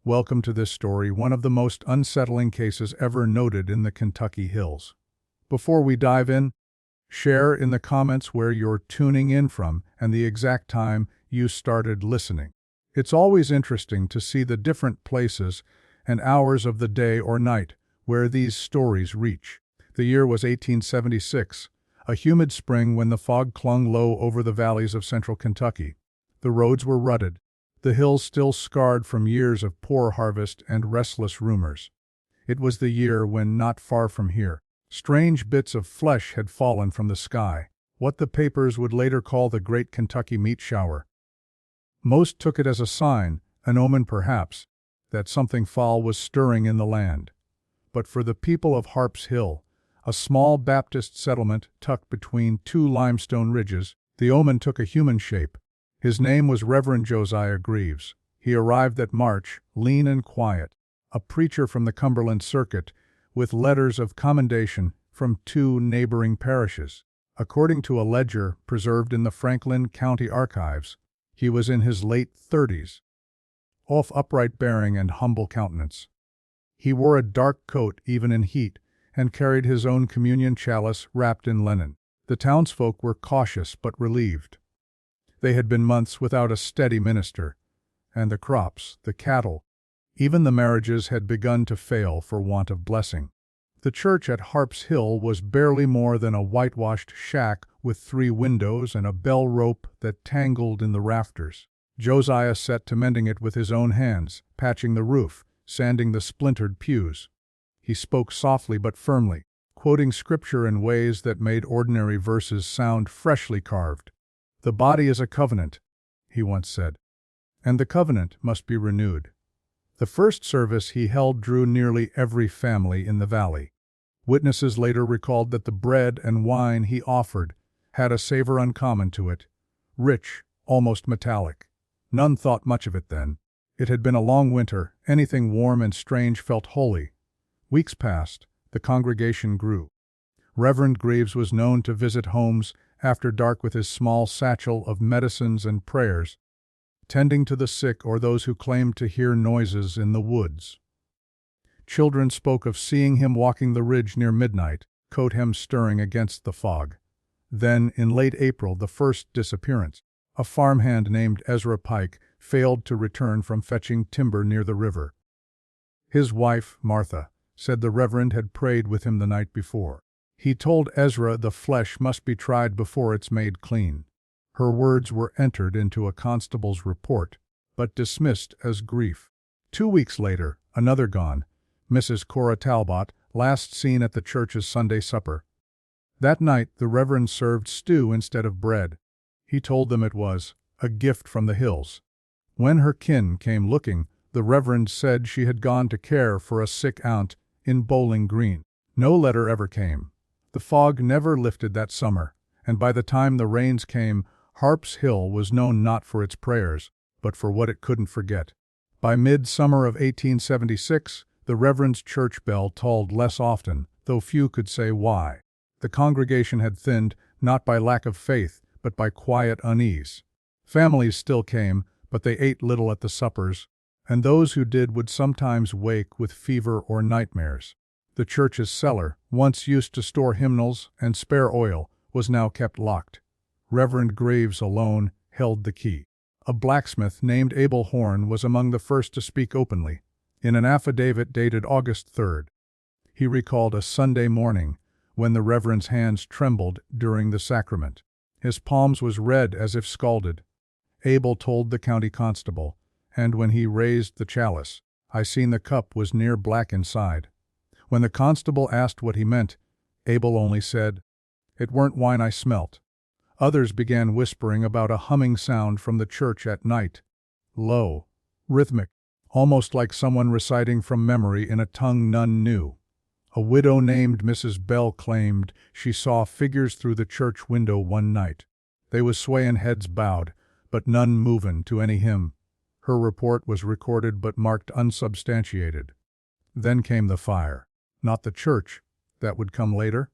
Welcome to this story, one of the most unsettling cases ever noted in the Kentucky hills. Before we dive in, share in the comments where you're tuning in from and the exact time you started listening. It's always interesting to see the different places and hours of the day or night where these stories reach. The year was 1876, a humid spring when the fog clung low over the valleys of central Kentucky. The roads were rutted, the hills still scarred from years of poor harvest and restless rumors. It was the year when, not far from here, strange bits of flesh had fallen from the sky, what the papers would later call the Great Kentucky Meat Shower. Most took it as a sign, an omen perhaps, that something foul was stirring in the land. But for the people of Harp's Hill, a small Baptist settlement tucked between two limestone ridges, the omen took a human shape. His name was Reverend Josiah Greaves. He arrived that March, lean and quiet, a preacher from the Cumberland Circuit, with letters of commendation from two neighboring parishes. According to a ledger preserved in the Franklin County Archives, he was in his late 30s, of upright bearing and humble countenance. He wore a dark coat even in heat, and carried his own communion chalice wrapped in linen. The townsfolk were cautious but relieved. They had been months without a steady minister, and the crops, the cattle, even the marriages had begun to fail for want of blessing. The church at Harp's Hill was barely more than a whitewashed shack with 3 windows and a bell rope that tangled in the rafters. Josiah set to mending it with his own hands, patching the roof, sanding the splintered pews. He spoke softly but firmly, quoting scripture in ways that made ordinary verses sound freshly carved. "The body is a covenant," he once said, "and the covenant must be renewed." The first service he held drew nearly every family in the valley. Witnesses later recalled that the bread and wine he offered had a savor uncommon to it, rich, almost metallic. None thought much of it then. It had been a long winter, anything warm and strange felt holy. Weeks passed, the congregation grew. Reverend Greaves was known to visit homes after dark with his small satchel of medicines and prayers, tending to the sick or those who claimed to hear noises in the woods. Children spoke of seeing him walking the ridge near midnight, coat hem stirring against the fog. Then, in late April, the first disappearance. A farmhand named Ezra Pike failed to return from fetching timber near the river. His wife, Martha, said the Reverend had prayed with him the night before. He told Ezra the flesh must be tried before it's made clean. Her words were entered into a constable's report, but dismissed as grief. 2 weeks later, another gone, Mrs. Cora Talbot, last seen at the church's Sunday supper. That night the Reverend served stew instead of bread. He told them it was a gift from the hills. When her kin came looking, the Reverend said she had gone to care for a sick aunt in Bowling Green. No letter ever came. The fog never lifted that summer, and by the time the rains came, Harp's Hill was known not for its prayers, but for what it couldn't forget. By mid-summer of 1876, the Reverend's church bell tolled less often, though few could say why. The congregation had thinned, not by lack of faith, but by quiet unease. Families still came, but they ate little at the suppers, and those who did would sometimes wake with fever or nightmares. The church's cellar, once used to store hymnals and spare oil, was now kept locked. Reverend Greaves alone held the key. A blacksmith named Abel Horn was among the first to speak openly. In an affidavit dated August 3rd, he recalled a Sunday morning when the Reverend's hands trembled during the sacrament. His palms was red as if scalded. Abel told the county constable, and when he raised the chalice, "I seen the cup was near black inside." When the constable asked what he meant, Abel only said, "It weren't wine I smelt." Others began whispering about a humming sound from the church at night. Low, rhythmic, almost like someone reciting from memory in a tongue none knew. A widow named Mrs. Bell claimed she saw figures through the church window one night. They was swayin' heads bowed, but none movin' to any hymn. Her report was recorded but marked unsubstantiated. Then came the fire. Not the church, that would come later,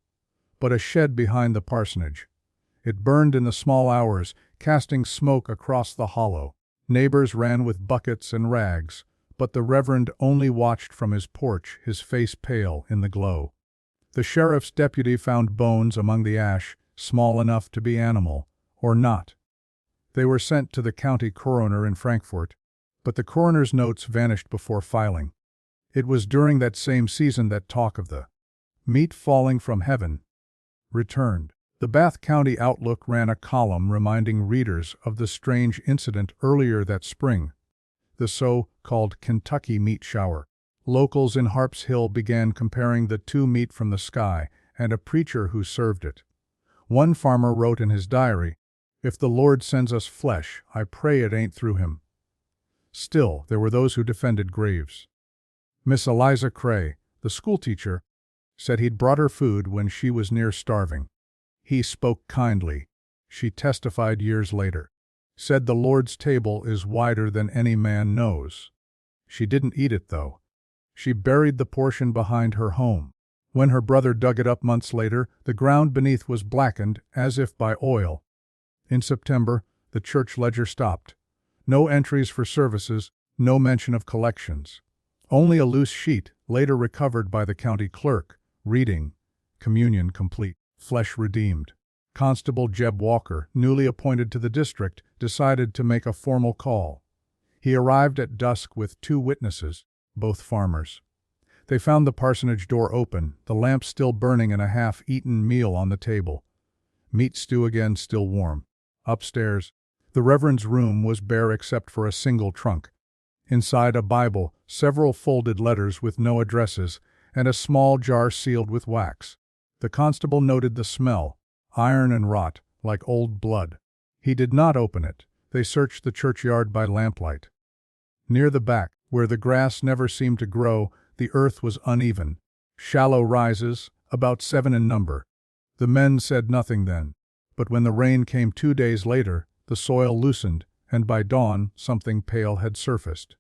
but a shed behind the parsonage. It burned in the small hours, casting smoke across the hollow. Neighbors ran with buckets and rags, but the Reverend only watched from his porch, his face pale in the glow. The sheriff's deputy found bones among the ash, small enough to be animal, or not. They were sent to the county coroner in Frankfort, but the coroner's notes vanished before filing. It was during that same season that talk of the meat falling from heaven returned. The Bath County Outlook ran a column reminding readers of the strange incident earlier that spring, the so-called Kentucky meat shower. Locals in Harps Hill began comparing the two meat from the sky and a preacher who served it. One farmer wrote in his diary, "If the Lord sends us flesh, I pray it ain't through him." Still, there were those who defended Graves. Miss Eliza Cray, the schoolteacher, said he'd brought her food when she was near starving. He spoke kindly, she testified years later. Said the Lord's table is wider than any man knows. She didn't eat it, though. She buried the portion behind her home. When her brother dug it up months later, the ground beneath was blackened as if by oil. In September, the church ledger stopped. No entries for services, no mention of collections. Only a loose sheet, later recovered by the county clerk, reading, "Communion complete, flesh redeemed." Constable Jeb Walker, newly appointed to the district, decided to make a formal call. He arrived at dusk with two witnesses, both farmers. They found the parsonage door open, the lamp still burning and a half-eaten meal on the table. Meat stew again, still warm. Upstairs, the Reverend's room was bare except for a single trunk. Inside, a Bible, several folded letters with no addresses, and a small jar sealed with wax. The constable noted the smell, iron and rot, like old blood. He did not open it. They searched the churchyard by lamplight. Near the back, where the grass never seemed to grow, the earth was uneven. Shallow rises, about 7 in number. The men said nothing then, but when the rain came 2 days later, the soil loosened, and by dawn something pale had surfaced.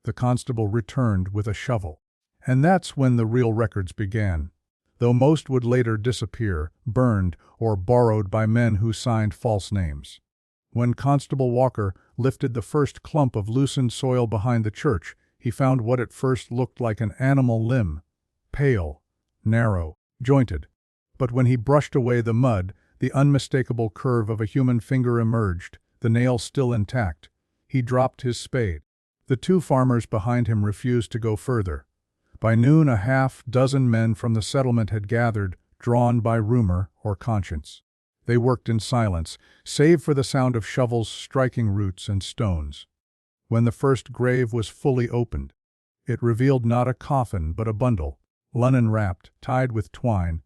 The constable returned with a shovel. And that's when the real records began, though most would later disappear, burned, or borrowed by men who signed false names. When Constable Walker lifted the first clump of loosened soil behind the church, he found what at first looked like an animal limb, pale, narrow, jointed. But when he brushed away the mud, the unmistakable curve of a human finger emerged, the nail still intact. He dropped his spade. The two farmers behind him refused to go further. By noon, a half-dozen men from the settlement had gathered, drawn by rumor or conscience. They worked in silence, save for the sound of shovels striking roots and stones. When the first grave was fully opened, it revealed not a coffin but a bundle, linen-wrapped, tied with twine,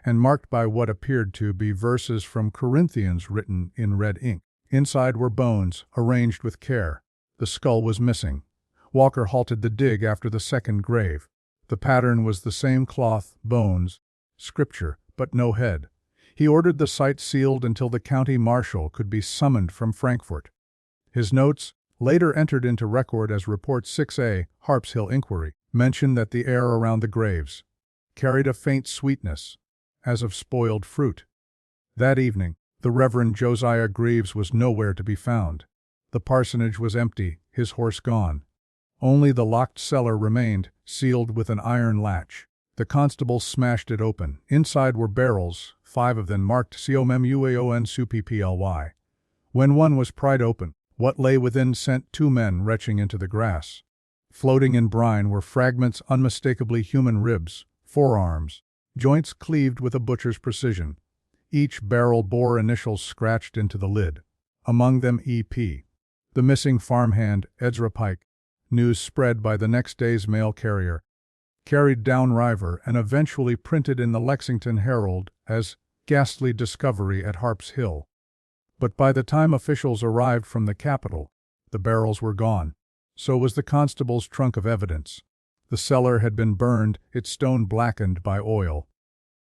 and marked by what appeared to be verses from Corinthians written in red ink. Inside were bones, arranged with care. The skull was missing. Walker halted the dig after the second grave. The pattern was the same: cloth, bones, scripture, but no head. He ordered the site sealed until the county marshal could be summoned from Frankfort. His notes, later entered into record as Report 6A, Harps Hill Inquiry, mentioned that the air around the graves carried a faint sweetness, as of spoiled fruit. That evening, the Reverend Josiah Greaves was nowhere to be found. The parsonage was empty, his horse gone. Only the locked cellar remained, sealed with an iron latch. The constable smashed it open. Inside were barrels, 5 of them marked COMMUAON SUPPLY. When one was pried open, what lay within sent 2 men retching into the grass. Floating in brine were fragments unmistakably human: ribs, forearms, joints cleaved with a butcher's precision. Each barrel bore initials scratched into the lid. Among them E.P. The missing farmhand, Ezra Pike. News spread by the next day's mail carrier, carried downriver, and eventually printed in the Lexington Herald as "Ghastly Discovery at Harps Hill." But by the time officials arrived from the capital, the barrels were gone. So was the constable's trunk of evidence. The cellar had been burned, its stone blackened by oil.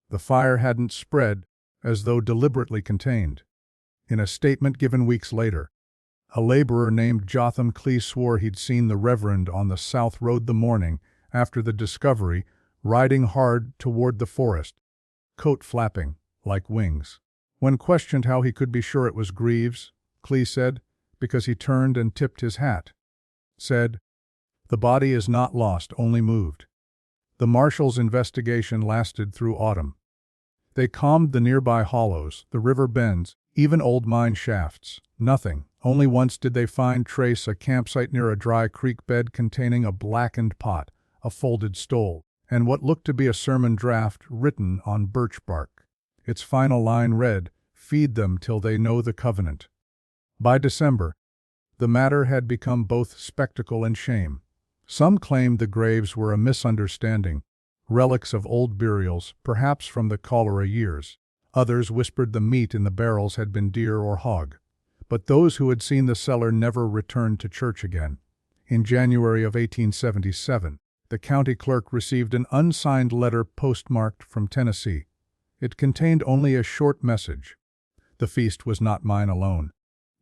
The fire hadn't spread, as though deliberately contained. In a statement given weeks later, a laborer named Jotham Clee swore he'd seen the Reverend on the South Road the morning after the discovery, riding hard toward the forest, coat flapping like wings. When questioned how he could be sure it was Greaves, Clee said, "Because he turned and tipped his hat." Said, The body is not lost, only moved. The marshals' investigation lasted through autumn. They combed the nearby hollows, the river bends, even old mine shafts. Nothing. Only once did they find trace a campsite near a dry creek bed containing a blackened pot, a folded stole, and what looked to be a sermon draft written on birch bark. Its final line read, "Feed them till they know the covenant." By December, the matter had become both spectacle and shame. Some claimed the graves were a misunderstanding, relics of old burials, perhaps from the cholera years. Others whispered the meat in the barrels had been deer or hog. But those who had seen the cellar never returned to church again. In January of 1877, the county clerk received an unsigned letter postmarked from Tennessee. It contained only a short message. The feast was not mine alone.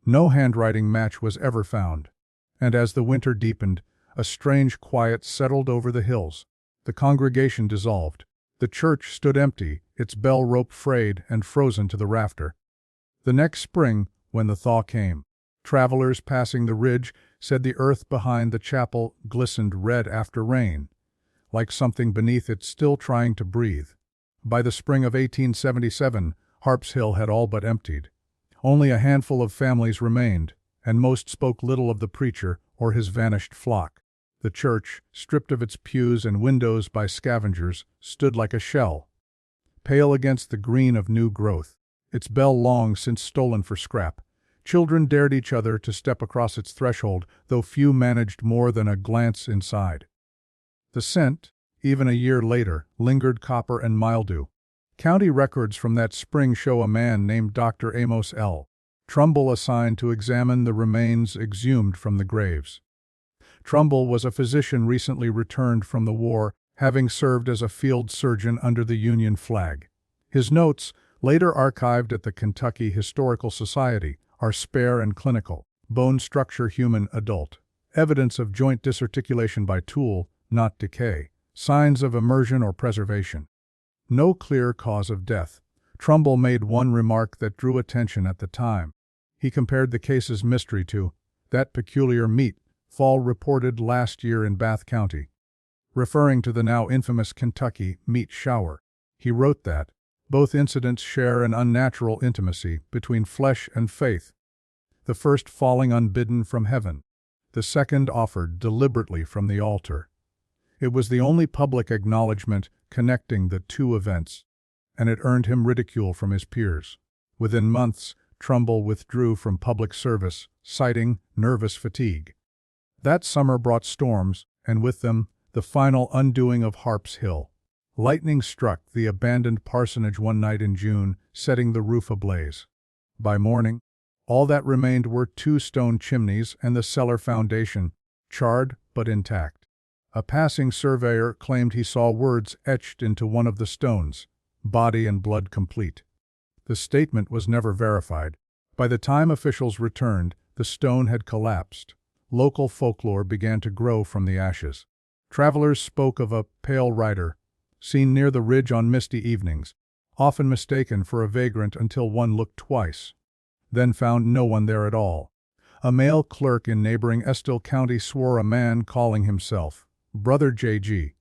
No handwriting match was ever found. And as the winter deepened, a strange quiet settled over the hills. The congregation dissolved. The church stood empty, its bell rope frayed and frozen to the rafter. The next spring, when the thaw came, travelers passing the ridge said the earth behind the chapel glistened red after rain, like something beneath it still trying to breathe. By the spring of 1877, Harp's Hill had all but emptied. Only a handful of families remained, and most spoke little of the preacher or his vanished flock. The church, stripped of its pews and windows by scavengers, stood like a shell, pale against the green of new growth, its bell long since stolen for scrap. Children dared each other to step across its threshold, though few managed more than a glance inside. The scent, even a year later, lingered copper and mildew. County records from that spring show a man named Dr. Amos L. Trumbull assigned to examine the remains exhumed from the graves. Trumbull was a physician recently returned from the war, having served as a field surgeon under the Union flag. His notes, later archived at the Kentucky Historical Society, are spare and clinical. Bone structure human adult. Evidence of joint disarticulation by tool, not decay. Signs of immersion or preservation. No clear cause of death. Trumbull made one remark that drew attention at the time. He compared the case's mystery to that peculiar meat fall reported last year in Bath County. Referring to the now infamous Kentucky meat shower, he wrote that both incidents share an unnatural intimacy between flesh and faith, the first falling unbidden from heaven, the second offered deliberately from the altar. It was the only public acknowledgment connecting the two events, and it earned him ridicule from his peers. Within months, Trumbull withdrew from public service, citing nervous fatigue. That summer brought storms, and with them, the final undoing of Harp's Hill. Lightning struck the abandoned parsonage one night in June, setting the roof ablaze. By morning, all that remained were 2 stone chimneys and the cellar foundation, charred but intact. A passing surveyor claimed he saw words etched into one of the stones, "Body and blood complete." The statement was never verified. By the time officials returned, the stone had collapsed. Local folklore began to grow from the ashes. Travelers spoke of a pale rider, seen near the ridge on misty evenings, often mistaken for a vagrant until one looked twice, then found no one there at all. A male clerk in neighboring Estill County swore a man calling himself Brother J.G.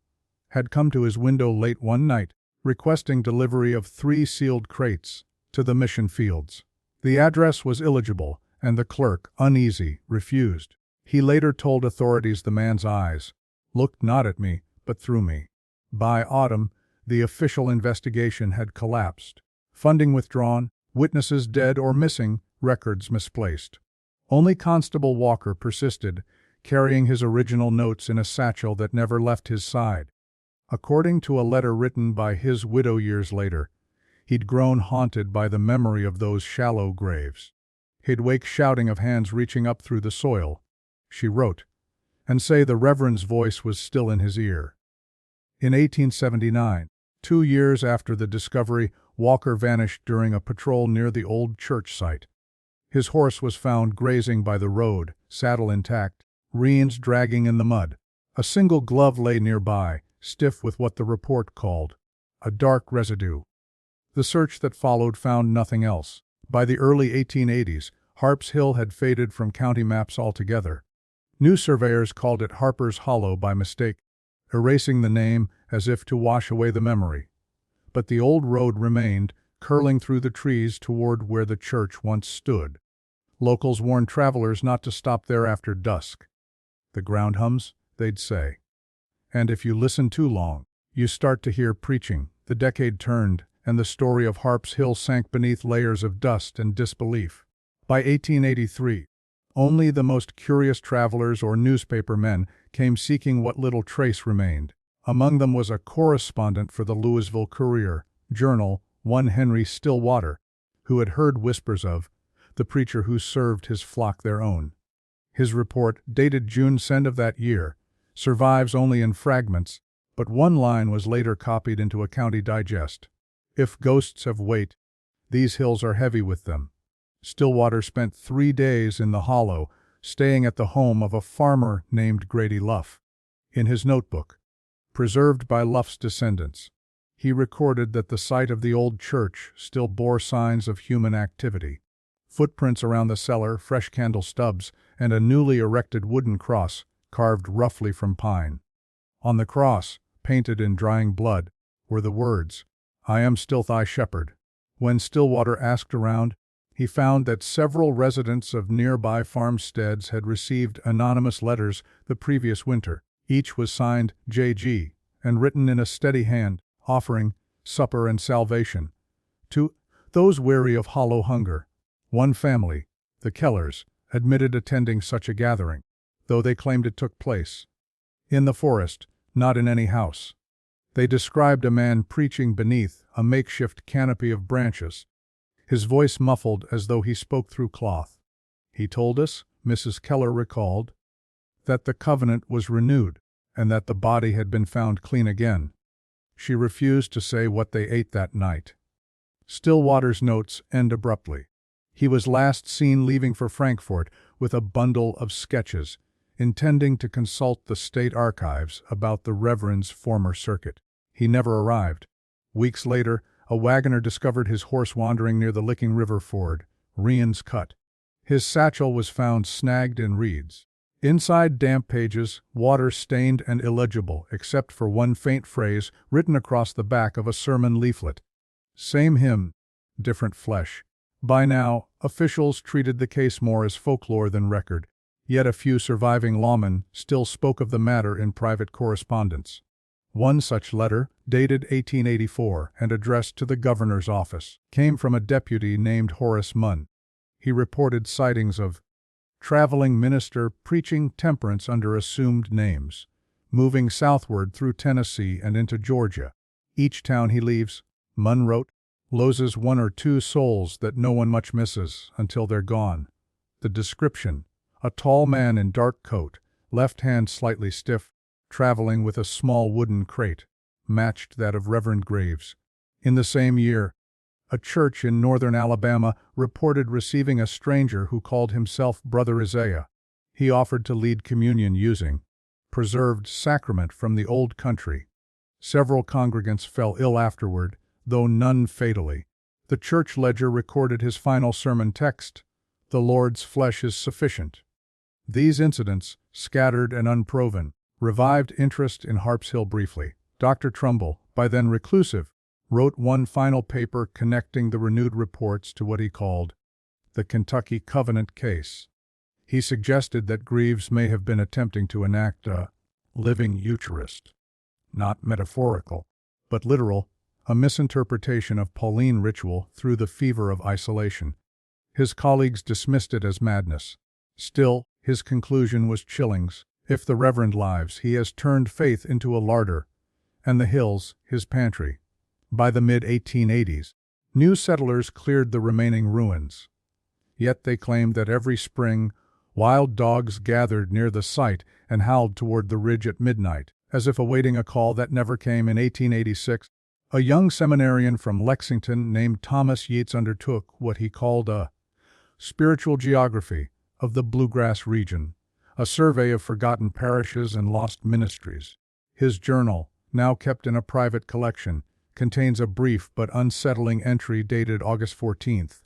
had come to his window late one night, requesting delivery of 3 sealed crates to the mission fields. The address was illegible, and the clerk, uneasy, refused. He later told authorities the man's eyes looked not at me, but through me. By autumn, the official investigation had collapsed. Funding withdrawn, witnesses dead or missing, records misplaced. Only Constable Walker persisted, carrying his original notes in a satchel that never left his side. According to a letter written by his widow years later, he'd grown haunted by the memory of those shallow graves. He'd wake shouting of hands reaching up through the soil, she wrote, and say the Reverend's voice was still in his ear. In 1879, 2 years after the discovery, Walker vanished during a patrol near the old church site. His horse was found grazing by the road, saddle intact, reins dragging in the mud. A single glove lay nearby, stiff with what the report called a dark residue. The search that followed found nothing else. By the early 1880s, Harp's Hill had faded from county maps altogether. New surveyors called it Harper's Hollow by mistake, erasing the name as if to wash away the memory. But the old road remained, curling through the trees toward where the church once stood. Locals warned travelers not to stop there after dusk. The ground hums, they'd say. And if you listen too long, you start to hear preaching. The decade turned, and the story of Harp's Hill sank beneath layers of dust and disbelief. By 1883, only the most curious travelers or newspaper men came seeking what little trace remained. Among them was a correspondent for the Louisville Courier-Journal, one Henry Stillwater, who had heard whispers of the preacher who served his flock their own. His report, dated June 2 of that year, survives only in fragments, but one line was later copied into a county digest. If ghosts have weight, these hills are heavy with them. Stillwater spent 3 days in the hollow, staying at the home of a farmer named Grady Luff. In his notebook, preserved by Luff's descendants, he recorded that the site of the old church still bore signs of human activity. Footprints around the cellar, fresh candle stubs, and a newly erected wooden cross, carved roughly from pine. On the cross, painted in drying blood, were the words, "I am still thy shepherd." When Stillwater asked around, he found that several residents of nearby farmsteads had received anonymous letters the previous winter. Each was signed J.G. and written in a steady hand, offering supper and salvation to those weary of hollow hunger. One family, the Kellers, admitted attending such a gathering, though they claimed it took place in the forest, not in any house. They described a man preaching beneath a makeshift canopy of branches, his voice muffled as though he spoke through cloth. He told us, Mrs. Keller recalled, that the covenant was renewed and that the body had been found clean again. She refused to say what they ate that night. Stillwater's notes end abruptly. He was last seen leaving for Frankfort with a bundle of sketches, intending to consult the state archives about the Reverend's former circuit. He never arrived. Weeks later, a wagoner discovered his horse wandering near the Licking River ford, Rian's Cut. His satchel was found snagged in reeds. Inside damp pages, water-stained and illegible except for one faint phrase written across the back of a sermon leaflet. Same hymn, different flesh. By now, officials treated the case more as folklore than record, yet a few surviving lawmen still spoke of the matter in private correspondence. One such letter, dated 1884 and addressed to the governor's office, came from a deputy named Horace Munn. He reported sightings of traveling minister preaching temperance under assumed names, moving southward through Tennessee and into Georgia. Each town he leaves, Munn wrote, loses 1 or 2 souls that no one much misses until they're gone. The description, a tall man in dark coat, left hand slightly stiff, traveling with a small wooden crate, matched that of Reverend Graves. In the same year, a church in northern Alabama reported receiving a stranger who called himself Brother Isaiah. He offered to lead communion using preserved sacrament from the old country. Several congregants fell ill afterward, though none fatally. The church ledger recorded his final sermon text, "The Lord's flesh is sufficient." These incidents, scattered and unproven, revived interest in Harp's Hill briefly. Dr. Trumbull, by then reclusive, wrote one final paper connecting the renewed reports to what he called the Kentucky Covenant case. He suggested that Greaves may have been attempting to enact a living Eucharist, not metaphorical, but literal, a misinterpretation of Pauline ritual through the fever of isolation. His colleagues dismissed it as madness. Still, his conclusion was chillings. If the Reverend lives, he has turned faith into a larder, and the hills his pantry. By the mid-1880s, new settlers cleared the remaining ruins. Yet they claimed that every spring, wild dogs gathered near the site and howled toward the ridge at midnight, as if awaiting a call that never came. In 1886, a young seminarian from Lexington named Thomas Yeats undertook what he called a spiritual geography of the Bluegrass region, a survey of forgotten parishes and lost ministries. His journal, now kept in a private collection, contains a brief but unsettling entry dated August 14th,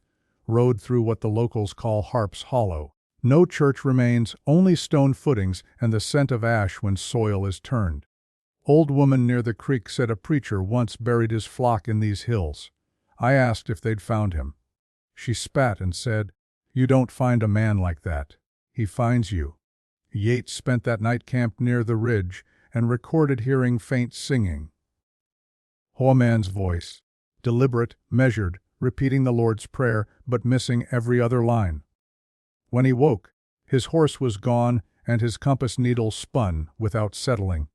rode through what the locals call Harp's Hollow. No church remains, only stone footings and the scent of ash when soil is turned. Old woman near the creek said a preacher once buried his flock in these hills. I asked if they'd found him. She spat and said, "You don't find a man like that. He finds you." Yates spent that night camped near the ridge and recorded hearing faint singing. Man's voice, deliberate, measured, repeating the Lord's Prayer but missing every other line. When he woke, his horse was gone and his compass needle spun without settling.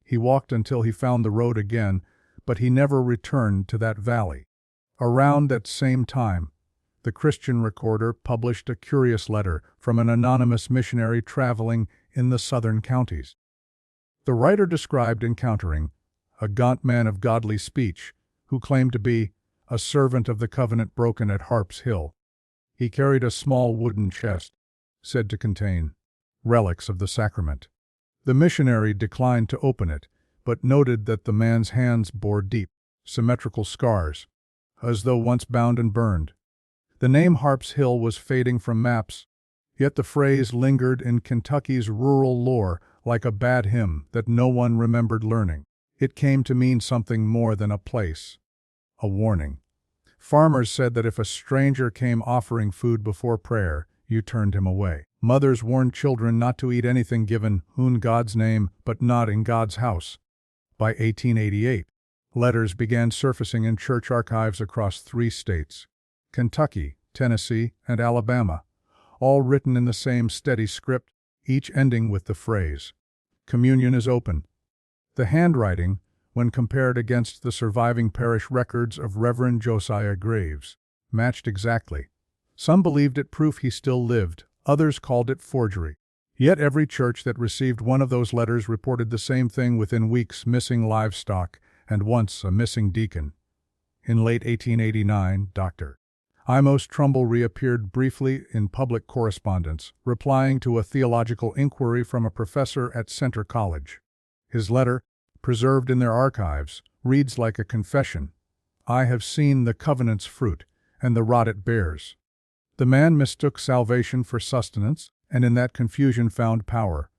He walked until he found the road again, but he never returned to that valley. Around that same time, the Christian Recorder published a curious letter from an anonymous missionary traveling in the southern counties. The writer described encountering a gaunt man of godly speech who claimed to be a servant of the covenant broken at Harp's Hill. He carried a small wooden chest, said to contain relics of the sacrament. The missionary declined to open it, but noted that the man's hands bore deep, symmetrical scars, as though once bound and burned. The name Harp's Hill was fading from maps, yet the phrase lingered in Kentucky's rural lore like a bad hymn that no one remembered learning. It came to mean something more than a place, a warning. Farmers said that if a stranger came offering food before prayer, you turned him away. Mothers warned children not to eat anything given in God's name, but not in God's house. By 1888, letters began surfacing in church archives across 3 states, Kentucky, Tennessee, and Alabama, all written in the same steady script, each ending with the phrase, "Communion is open." The handwriting, when compared against the surviving parish records of Reverend Josiah Graves, matched exactly. Some believed it proof he still lived, others called it forgery. Yet every church that received one of those letters reported the same thing within weeks: missing livestock and once a missing deacon. In late 1889, Dr. Amos Trumbull reappeared briefly in public correspondence, replying to a theological inquiry from a professor at Centre College. His letter, preserved in their archives, reads like a confession. "I have seen the covenant's fruit, and the rot it bears." The man mistook salvation for sustenance, and in that confusion found power.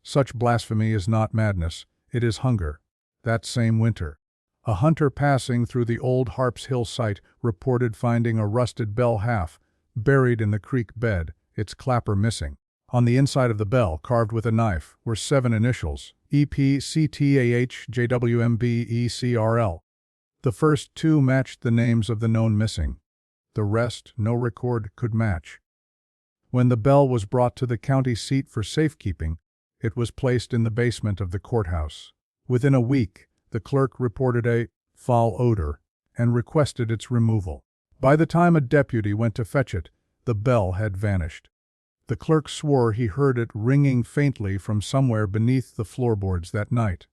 Such blasphemy is not madness, it is hunger. That same winter, a hunter passing through the old Harp's Hill site reported finding a rusted bell half buried in the creek bed, its clapper missing. On the inside of the bell, carved with a knife, were 7 initials, EPCTAHJWMBECRL. The first 2 matched the names of the known missing. The rest no record could match. When the bell was brought to the county seat for safekeeping, it was placed in the basement of the courthouse. Within a week, the clerk reported a foul odor and requested its removal. By the time a deputy went to fetch it, the bell had vanished. The clerk swore he heard it ringing faintly from somewhere beneath the floorboards that night.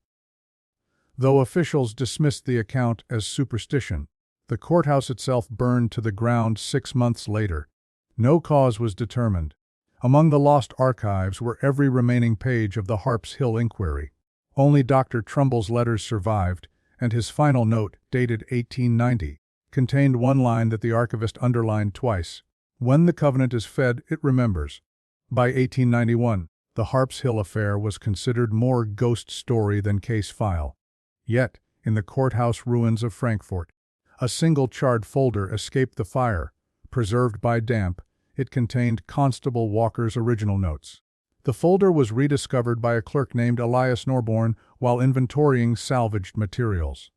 Though officials dismissed the account as superstition, the courthouse itself burned to the ground 6 months later. No cause was determined. Among the lost archives were every remaining page of the Harp's Hill inquiry. Only Dr. Trumbull's letters survived, and his final note, dated 1890, contained one line that the archivist underlined twice. "When the covenant is fed, it remembers." By 1891, the Harp's Hill affair was considered more ghost story than case file. Yet, in the courthouse ruins of Frankfort, a single charred folder escaped the fire. Preserved by damp, it contained Constable Walker's original notes. The folder was rediscovered by a clerk named Elias Norborn while inventorying salvaged materials.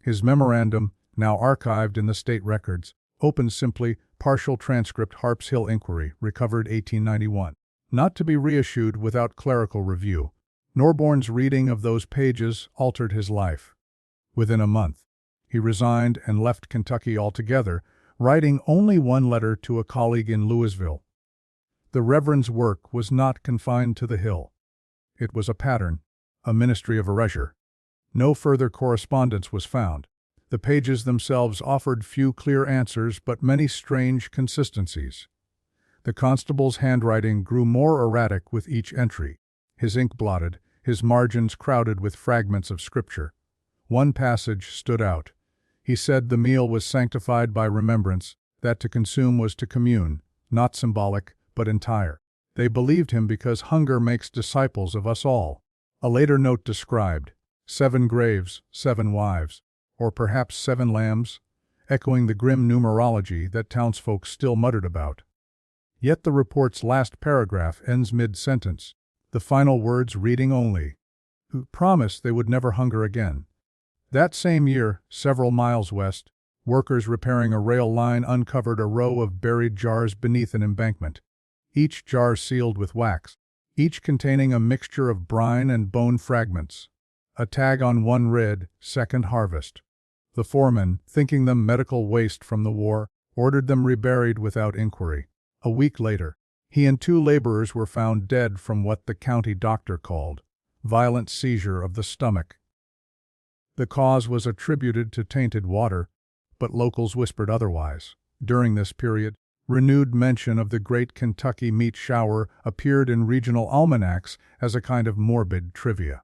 His memorandum, now archived in the state records, opened simply, "Partial transcript Harp's Hill inquiry, recovered 1891. Not to be reissued without clerical review. Norborn's reading of those pages altered his life. Within a month, he resigned and left Kentucky altogether, writing only one letter to a colleague in Louisville. The Reverend's work was not confined to the Hill. It was a pattern, a ministry of erasure. No further correspondence was found. The pages themselves offered few clear answers but many strange consistencies. The constable's handwriting grew more erratic with each entry, his ink blotted, his margins crowded with fragments of scripture. One passage stood out. He said the meal was sanctified by remembrance, that to consume was to commune, not symbolic, but entire. They believed him because hunger makes disciples of us all. A later note described 7 graves, 7 wives, or perhaps 7 lambs, echoing the grim numerology that townsfolk still muttered about. Yet the report's last paragraph ends mid-sentence, the final words reading only, "Who promised they would never hunger again." That same year, several miles west, workers repairing a rail line uncovered a row of buried jars beneath an embankment, each jar sealed with wax, each containing a mixture of brine and bone fragments. A tag on one read, "Second Harvest." The foreman, thinking them medical waste from the war, ordered them reburied without inquiry. A week later, he and 2 laborers were found dead from what the county doctor called violent seizure of the stomach. The cause was attributed to tainted water, but locals whispered otherwise. During this period, renewed mention of the Great Kentucky Meat Shower appeared in regional almanacs as a kind of morbid trivia.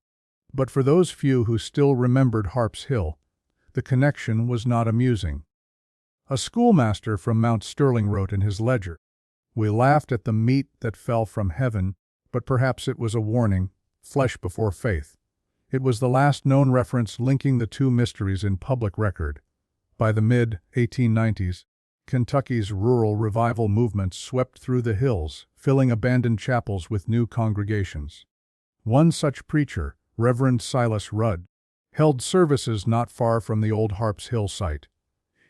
But for those few who still remembered Harp's Hill, the connection was not amusing. A schoolmaster from Mount Sterling wrote in his ledger, "We laughed at the meat that fell from heaven, but perhaps it was a warning, flesh before faith." It was the last known reference linking the 2 mysteries in public record. By the mid-1890s, Kentucky's rural revival movement swept through the hills, filling abandoned chapels with new congregations. One such preacher, Reverend Silas Rudd, held services not far from the old Harp's Hill site.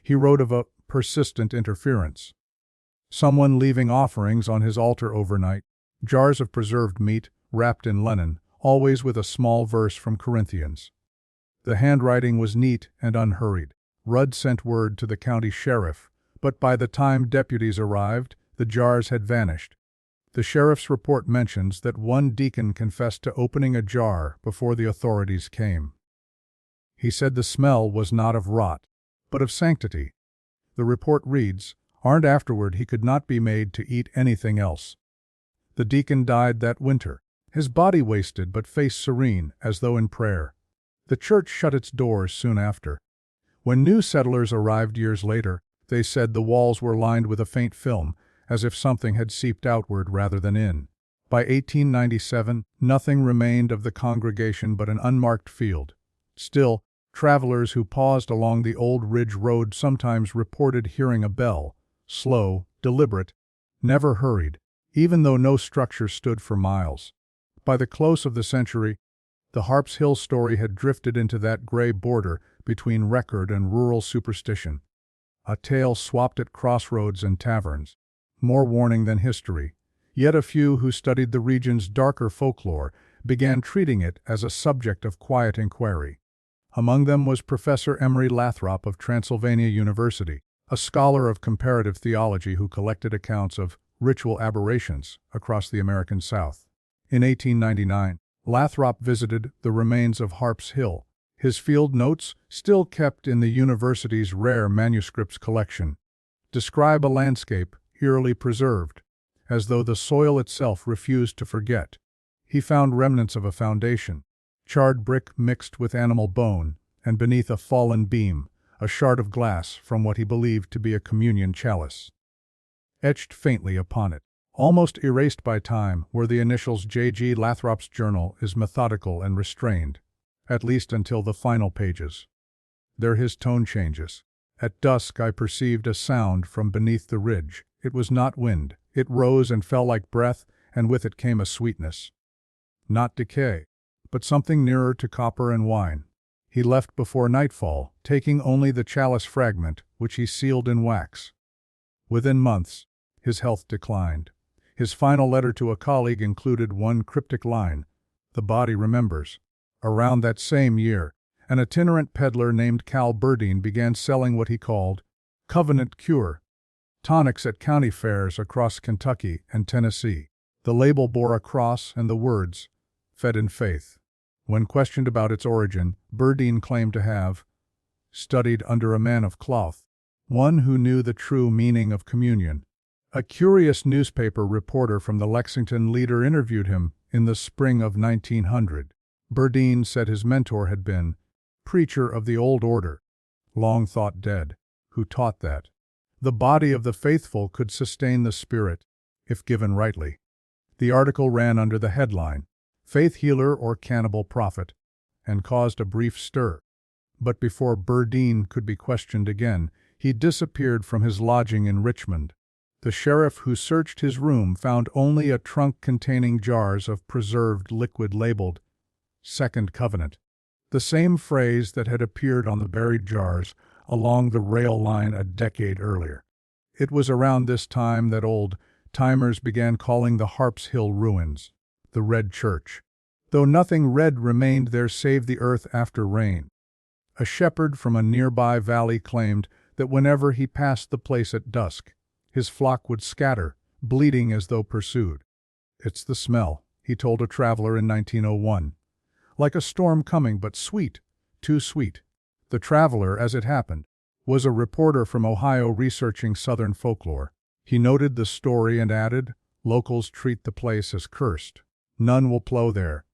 He wrote of a persistent interference. Someone leaving offerings on his altar overnight, jars of preserved meat, wrapped in linen, always with a small verse from Corinthians. The handwriting was neat and unhurried. Rudd sent word to the county sheriff, but by the time deputies arrived, the jars had vanished. The sheriff's report mentions that one deacon confessed to opening a jar before the authorities came. He said the smell was not of rot, but of sanctity. The report reads, "Arn't afterward he could not be made to eat anything else." The deacon died that winter, his body wasted but face serene, as though in prayer. The church shut its doors soon after. When new settlers arrived years later, they said the walls were lined with a faint film, as if something had seeped outward rather than in. By 1897, nothing remained of the congregation but an unmarked field. Still, travelers who paused along the old ridge road sometimes reported hearing a bell, slow, deliberate, never hurried, even though no structure stood for miles. By the close of the century, the Harp's Hill story had drifted into that gray border between record and rural superstition. A tale swapped at crossroads and taverns, more warning than history. Yet a few who studied the region's darker folklore began treating it as a subject of quiet inquiry. Among them was Professor Emery Lathrop of Transylvania University, a scholar of comparative theology who collected accounts of ritual aberrations across the American South. In 1899, Lathrop visited the remains of Harp's Hill, his field notes, still kept in the university's rare manuscripts collection, describe a landscape eerily preserved, as though the soil itself refused to forget. He found remnants of a foundation, charred brick mixed with animal bone, and beneath a fallen beam, a shard of glass from what he believed to be a communion chalice. Etched faintly upon it, almost erased by time, were the initials J.G. Lathrop's journal is methodical and restrained, at least until the final pages. There his tone changes. "At dusk I perceived a sound from beneath the ridge. It was not wind. It rose and fell like breath, and with it came a sweetness. Not decay, but something nearer to copper and wine. He left before nightfall, taking only the chalice fragment, which he sealed in wax. Within months, his health declined. His final letter to a colleague included one cryptic line, 'The body remembers.' Around that same year, an itinerant peddler named Cal Burdine began selling what he called Covenant Cure tonics at county fairs across Kentucky and Tennessee. The label bore a cross and the words, 'Fed in Faith.' When questioned about its origin, Burdine claimed to have studied under a man of cloth, one who knew the true meaning of communion. A curious newspaper reporter from the Lexington Leader interviewed him in the spring of 1900. Burdine said his mentor had been preacher of the old order, long thought dead, who taught that the body of the faithful could sustain the spirit, if given rightly. The article ran under the headline, "Faith Healer or Cannibal Prophet," and caused a brief stir. But before Burdine could be questioned again, he disappeared from his lodging in Richmond. The sheriff who searched his room found only a trunk containing jars of preserved liquid labeled Second Covenant, the same phrase that had appeared on the buried jars along the rail line a decade earlier. It was around this time that old-timers began calling the Harps Hill ruins the Red Church, though nothing red remained there save the earth after rain. A shepherd from a nearby valley claimed that whenever he passed the place at dusk, his flock would scatter, bleating as though pursued. "It's the smell," he told a traveler in 1901. "Like a storm coming, but sweet, too sweet." The traveler, as it happened, was a reporter from Ohio researching Southern folklore. He noted the story and added, "Locals treat the place as cursed. None will plow there.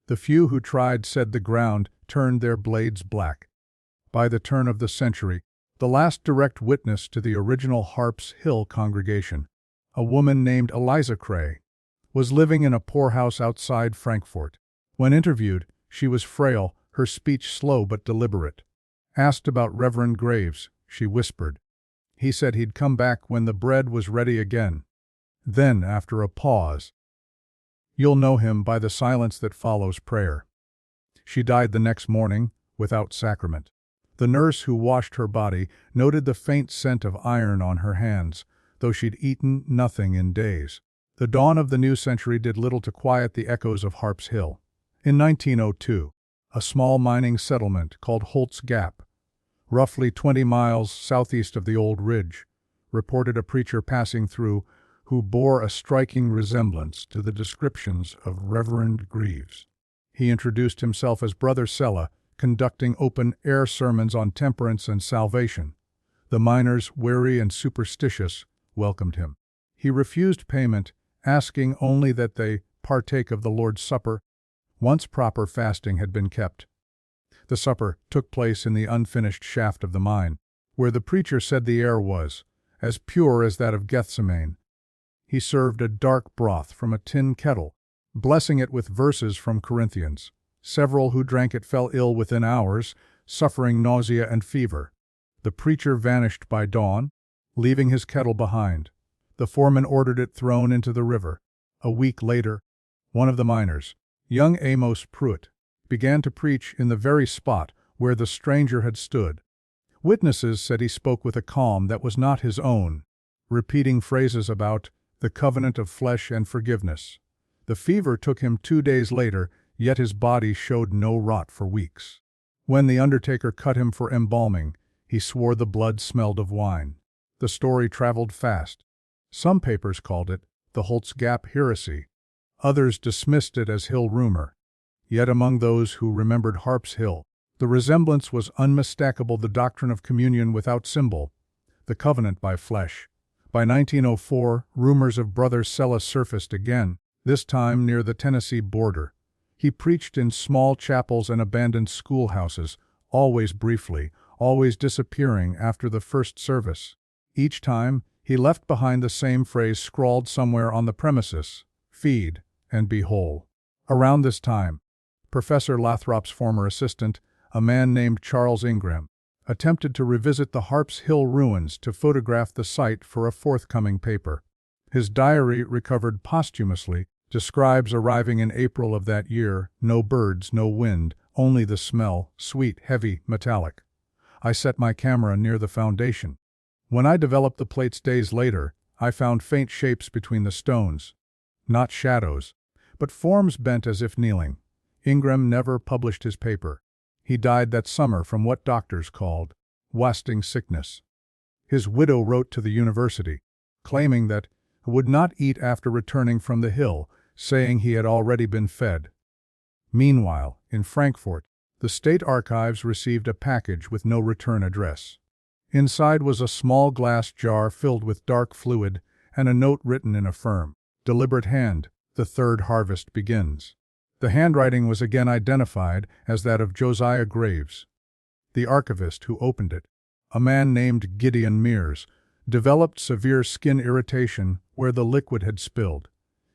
The few who tried said the ground turned their blades black." By the turn of the century, the last direct witness to the original Harps Hill congregation, a woman named Eliza Cray, was living in a poorhouse outside Frankfort. When interviewed, she was frail, her speech slow but deliberate. Asked about Reverend Graves, she whispered. He said he'd come back when the bread was ready again. Then, after a pause, "You'll know him by the silence that follows prayer." She died the next morning, without sacrament. The nurse who washed her body noted the faint scent of iron on her hands, though she'd eaten nothing in days. The dawn of the new century did little to quiet the echoes of Harps Hill. In 1902, a small mining settlement called Holt's Gap, roughly 20 miles southeast of the old ridge, reported a preacher passing through who bore a striking resemblance to the descriptions of Reverend Greaves. He introduced himself as Brother Sella, conducting open-air sermons on temperance and salvation. The miners, wary and superstitious, welcomed him. He refused payment, asking only that they partake of the Lord's Supper. Once proper fasting had been kept. The supper took place in the unfinished shaft of the mine, where the preacher said the air was as pure as that of Gethsemane. He served a dark broth from a tin kettle, blessing it with verses from Corinthians. Several who drank it fell ill within hours, suffering nausea and fever. The preacher vanished by dawn, leaving his kettle behind. The foreman ordered it thrown into the river. A week later, one of the miners, young Amos Pruitt, began to preach in the very spot where the stranger had stood. Witnesses said he spoke with a calm that was not his own, repeating phrases about the covenant of flesh and forgiveness. The fever took him 2 days later, yet his body showed no rot for weeks. When the undertaker cut him for embalming, he swore the blood smelled of wine. The story traveled fast. Some papers called it the Holt's Gap heresy. Others dismissed it as hill rumor. Yet among those who remembered Harps Hill, the resemblance was unmistakable: the doctrine of communion without symbol, the covenant by flesh. By 1904, rumors of Brother Sella surfaced again, this time near the Tennessee border. He preached in small chapels and abandoned schoolhouses, always briefly, always disappearing after the first service. Each time, he left behind the same phrase scrawled somewhere on the premises: "Feed and be whole." Around this time, Professor Lathrop's former assistant, a man named Charles Ingram, attempted to revisit the Harps Hill ruins to photograph the site for a forthcoming paper. His diary, recovered posthumously, describes arriving in April of that year: "No birds, no wind, only the smell, sweet, heavy, metallic. I set my camera near the foundation. When I developed the plates days later, I found faint shapes between the stones. Not shadows, but forms bent as if kneeling." Ingram never published his paper. He died that summer from what doctors called wasting sickness. His widow wrote to the university, claiming that he would not eat after returning from the hill, saying he had already been fed. Meanwhile, in Frankfort, the state archives received a package with no return address. Inside was a small glass jar filled with dark fluid and a note written in a firm, deliberate hand: "The third harvest begins." The handwriting was again identified as that of Josiah Graves. The archivist who opened it, a man named Gideon Mears, developed severe skin irritation where the liquid had spilled.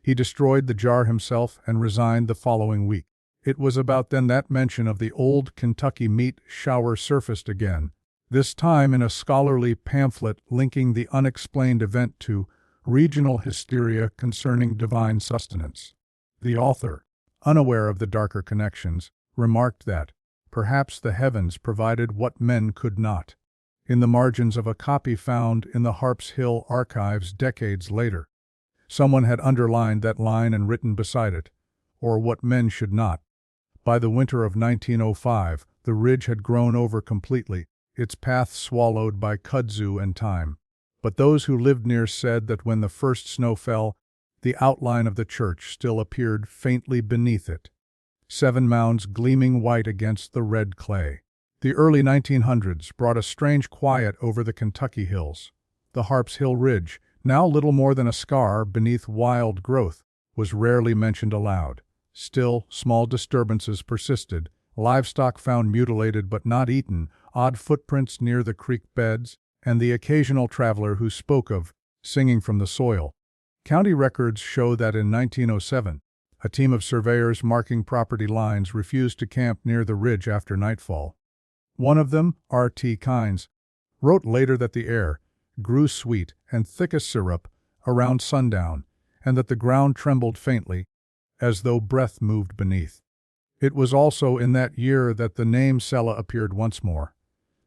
He destroyed the jar himself and resigned the following week. It was about then that mention of the old Kentucky meat shower surfaced again, this time in a scholarly pamphlet linking the unexplained event to regional hysteria concerning divine sustenance. The author, unaware of the darker connections, remarked that, perhaps the heavens provided what men could not. In the margins of a copy found in the Harps Hill archives decades later, someone had underlined that line and written beside it, or what men should not. By the winter of 1905, the ridge had grown over completely, its path swallowed by kudzu and time. But those who lived near said that when the first snow fell, the outline of the church still appeared faintly beneath it, 7 mounds gleaming white against the red clay. The early 1900s brought a strange quiet over the Kentucky hills. The Harps Hill Ridge, now little more than a scar beneath wild growth, was rarely mentioned aloud. Still, small disturbances persisted, livestock found mutilated but not eaten, odd footprints near the creek beds, and the occasional traveler who spoke of singing from the soil. County records show that in 1907, a team of surveyors marking property lines refused to camp near the ridge after nightfall. One of them, R.T. Kynes, wrote later that the air grew sweet and thick as syrup around sundown, and that the ground trembled faintly, as though breath moved beneath. It was also in that year that the name Cella appeared once more,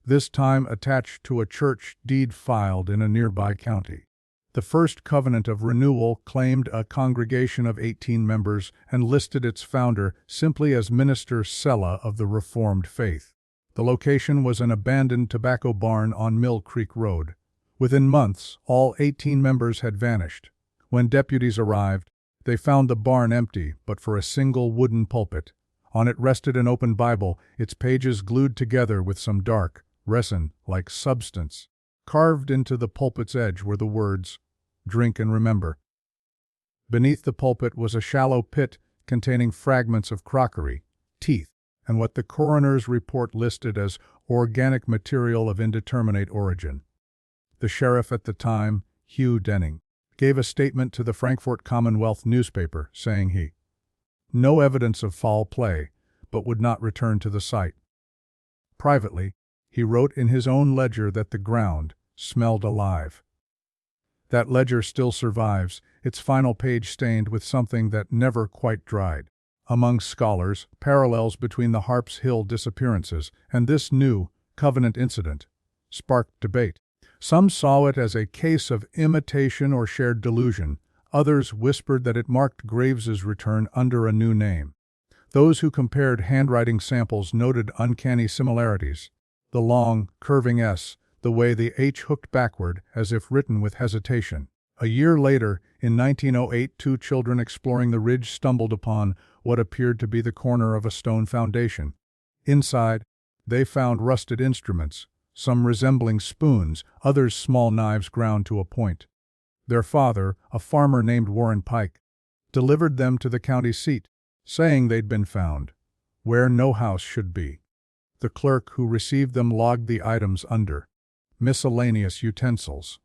this time attached to a church deed filed in a nearby county. The First Covenant of Renewal claimed a congregation of 18 members and listed its founder simply as Minister Cella of the Reformed faith. The location was an abandoned tobacco barn on Mill Creek Road. Within months, all 18 members had vanished. When deputies arrived, they found the barn empty but for a single wooden pulpit. On it rested an open Bible, its pages glued together with some dark, resin-like substance. Carved into the pulpit's edge were the words, "Drink and remember." Beneath the pulpit was a shallow pit containing fragments of crockery, teeth, and what the coroner's report listed as organic material of indeterminate origin. The sheriff at the time, Hugh Denning, gave a statement to the Frankfort Commonwealth newspaper, saying he no evidence of foul play, but would not return to the site. Privately, he wrote in his own ledger that the ground smelled alive. That ledger still survives, its final page stained with something that never quite dried. Among scholars, parallels between the Harps Hill disappearances and this new Covenant incident sparked debate. Some saw it as a case of imitation or shared delusion. Others whispered that it marked Graves's return under a new name. Those who compared handwriting samples noted uncanny similarities. The long, curving S, the way the H hooked backward as if written with hesitation. A year later, in 1908, 2 children exploring the ridge stumbled upon what appeared to be the corner of a stone foundation. Inside, they found rusted instruments, some resembling spoons, others small knives ground to a point. Their father, a farmer named Warren Pike, delivered them to the county seat, saying they'd been found where no house should be. The clerk who received them logged the items under miscellaneous utensils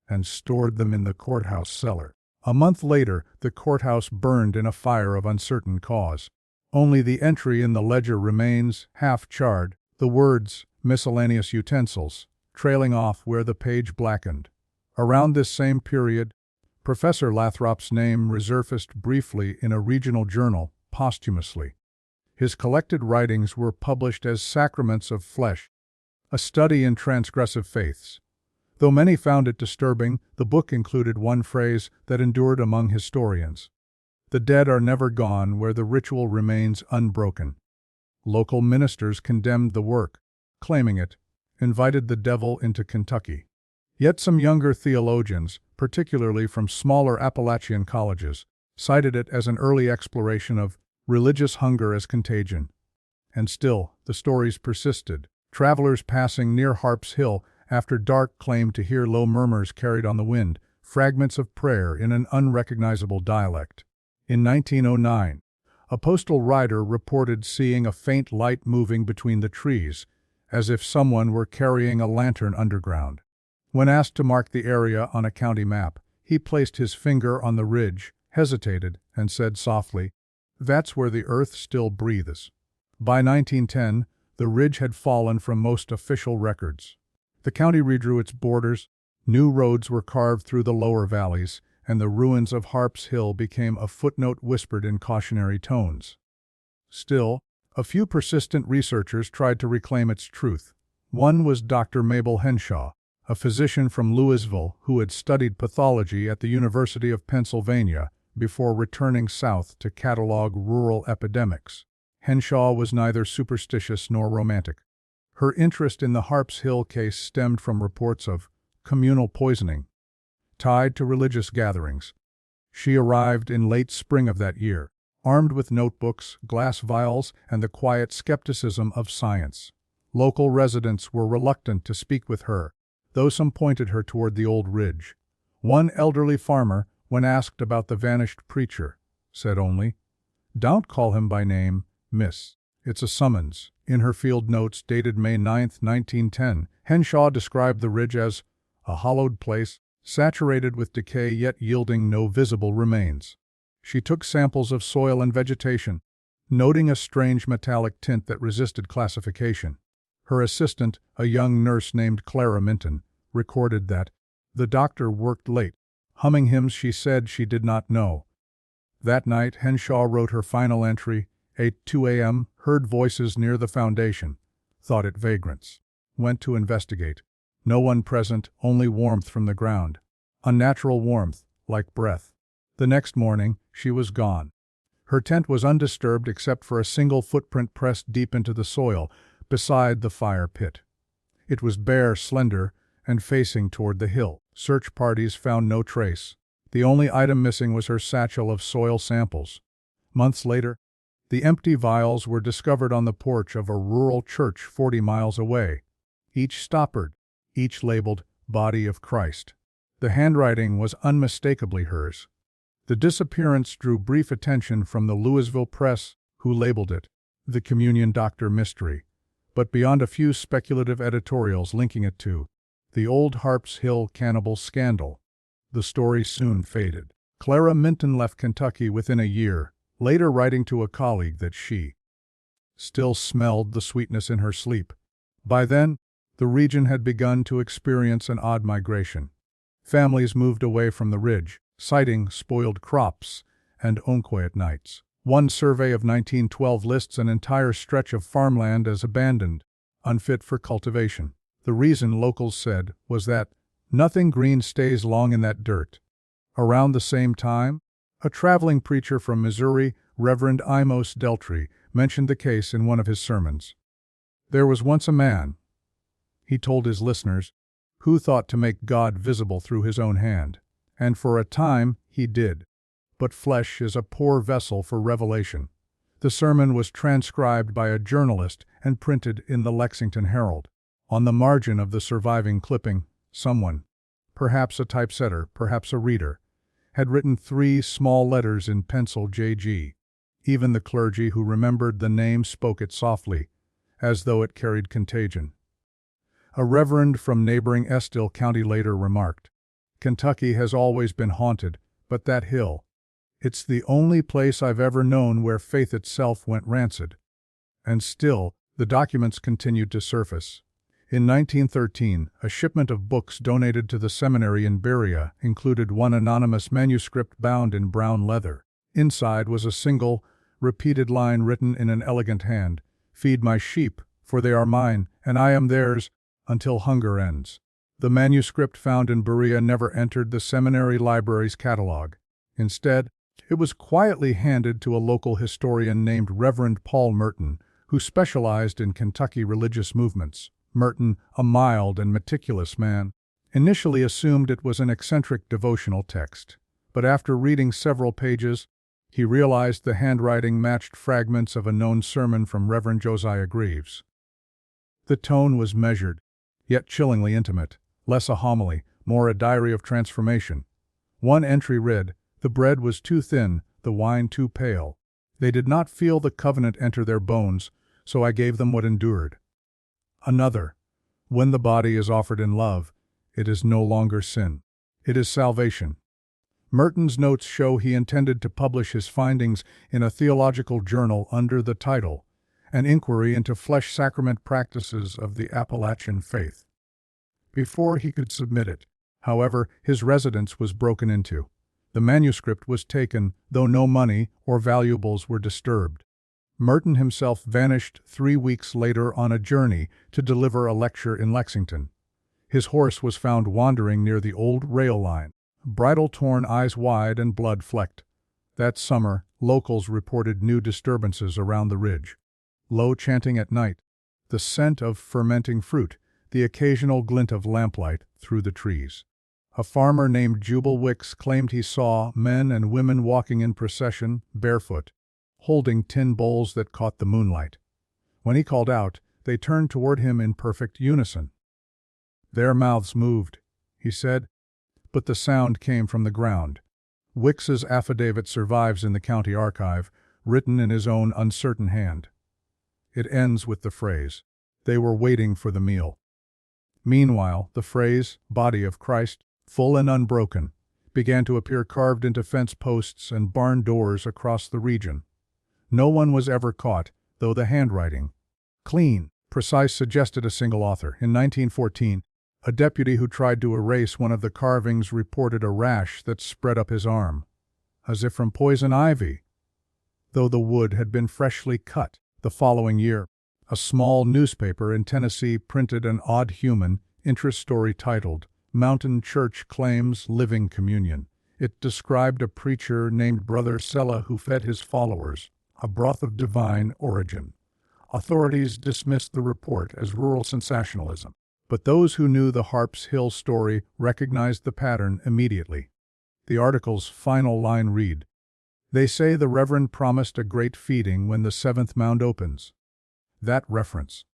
and stored them in the courthouse cellar. A month later, the courthouse burned in a fire of uncertain cause. Only the entry in the ledger remains, half-charred, the words, miscellaneous utensils, trailing off where the page blackened. Around this same period, Professor Lathrop's name resurfaced briefly in a regional journal, posthumously. His collected writings were published as Sacraments of Flesh, a study in transgressive faiths. Though many found it disturbing, the book included one phrase that endured among historians. The dead are never gone where the ritual remains unbroken. Local ministers condemned the work, claiming it invited the devil into Kentucky. Yet some younger theologians, particularly from smaller Appalachian colleges, cited it as an early exploration of religious hunger as contagion. And still, the stories persisted. Travelers passing near Harps Hill after dark claimed to hear low murmurs carried on the wind, fragments of prayer in an unrecognizable dialect. In 1909, a postal rider reported seeing a faint light moving between the trees, as if someone were carrying a lantern underground. When asked to mark the area on a county map, he placed his finger on the ridge, hesitated, and said softly, "That's where the earth still breathes." By 1910, the ridge had fallen from most official records. The county redrew its borders, new roads were carved through the lower valleys, and the ruins of Harp's Hill became a footnote whispered in cautionary tones. Still, a few persistent researchers tried to reclaim its truth. One was Dr. Mabel Henshaw, a physician from Louisville who had studied pathology at the University of Pennsylvania before returning south to catalog rural epidemics. Henshaw was neither superstitious nor romantic. Her interest in the Harp's Hill case stemmed from reports of communal poisoning tied to religious gatherings. She arrived in late spring of that year, armed with notebooks, glass vials, and the quiet skepticism of science. Local residents were reluctant to speak with her, though some pointed her toward the old ridge. One elderly farmer, when asked about the vanished preacher, said only, "Don't call him by name, miss. It's a summons." In her field notes dated May 9, 1910, Henshaw described the ridge as a hollowed place, saturated with decay yet yielding no visible remains. She took samples of soil and vegetation, noting a strange metallic tint that resisted classification. Her assistant, a young nurse named Clara Minton, recorded that the doctor worked late, humming hymns she said she did not know. That night, Henshaw wrote her final entry, 8:02 a.m., heard voices near the foundation, thought it vagrants. Went to investigate. No one present, only warmth from the ground. Unnatural warmth, like breath. The next morning, she was gone. Her tent was undisturbed except for a single footprint pressed deep into the soil, beside the fire pit. It was bare, slender, and facing toward the hill. Search parties found no trace. The only item missing was her satchel of soil samples. Months later, the empty vials were discovered on the porch of a rural church 40 miles away, each stoppered, each labeled "Body of Christ." The handwriting was unmistakably hers. The disappearance drew brief attention from the Louisville press, who labeled it the Communion Doctor Mystery. But beyond a few speculative editorials linking it to the old Harp's Hill cannibal scandal, the story soon faded. Clara Minton left Kentucky within a year, later writing to a colleague that she still smelled the sweetness in her sleep. By then, the region had begun to experience an odd migration. Families moved away from the ridge, citing spoiled crops and unquiet nights. One survey of 1912 lists an entire stretch of farmland as abandoned, unfit for cultivation. The reason, locals said, was that nothing green stays long in that dirt. Around the same time, a traveling preacher from Missouri, Reverend Amos Deltry, mentioned the case in one of his sermons. "There was once a man," he told his listeners, "who thought to make God visible through his own hand. And for a time he did. But flesh is a poor vessel for revelation." The sermon was transcribed by a journalist and printed in the Lexington Herald. On the margin of the surviving clipping, someone, perhaps a typesetter, perhaps a reader, had written 3 small letters in pencil JG. Even the clergy who remembered the name spoke it softly, as though it carried contagion. A reverend from neighboring Estill County later remarked, "Kentucky has always been haunted, but that hill, it's the only place I've ever known where faith itself went rancid." And still, the documents continued to surface. In 1913, a shipment of books donated to the seminary in Berea included one anonymous manuscript bound in brown leather. Inside was a single, repeated line written in an elegant hand, "Feed my sheep, for they are mine, and I am theirs, until hunger ends." The manuscript found in Berea never entered the seminary library's catalog. Instead, it was quietly handed to a local historian named Reverend Paul Merton, who specialized in Kentucky religious movements. Merton, a mild and meticulous man, initially assumed it was an eccentric devotional text, but after reading several pages, he realized the handwriting matched fragments of a known sermon from Reverend Josiah Greaves. The tone was measured, yet chillingly intimate, less a homily, more a diary of transformation. One entry read, "The bread was too thin, the wine too pale. They did not feel the covenant enter their bones, so I gave them what endured." Another, "When the body is offered in love, it is no longer sin. It is salvation." Merton's notes show he intended to publish his findings in a theological journal under the title, An Inquiry into Flesh Sacrament Practices of the Appalachian Faith. Before he could submit it, however, his residence was broken into. The manuscript was taken, though no money or valuables were disturbed. Merton himself vanished 3 weeks later on a journey to deliver a lecture in Lexington. His horse was found wandering near the old rail line, bridle torn, eyes wide and blood-flecked. That summer, locals reported new disturbances around the ridge. Low chanting at night, the scent of fermenting fruit, the occasional glint of lamplight through the trees. A farmer named Jubal Wicks claimed he saw men and women walking in procession, barefoot, holding tin bowls that caught the moonlight. When he called out, they turned toward him in perfect unison. Their mouths moved, he said, but the sound came from the ground. Wicks's affidavit survives in the county archive, written in his own uncertain hand. It ends with the phrase, "They were waiting for the meal." Meanwhile, the phrase, "Body of Christ, full and unbroken," began to appear carved into fence posts and barn doors across the region. No one was ever caught, though the handwriting, clean, precise, suggested a single author. In 1914, a deputy who tried to erase one of the carvings reported a rash that spread up his arm, as if from poison ivy, though the wood had been freshly cut. The following year, a small newspaper in Tennessee printed an odd human interest story titled, "Mountain Church Claims Living Communion." It described a preacher named Brother Sella who fed his followers a broth of divine origin. Authorities dismissed the report as rural sensationalism, but those who knew the Harps Hill story recognized the pattern immediately. The article's final line read, "They say the Reverend promised a great feeding when the seventh mound opens." That reference,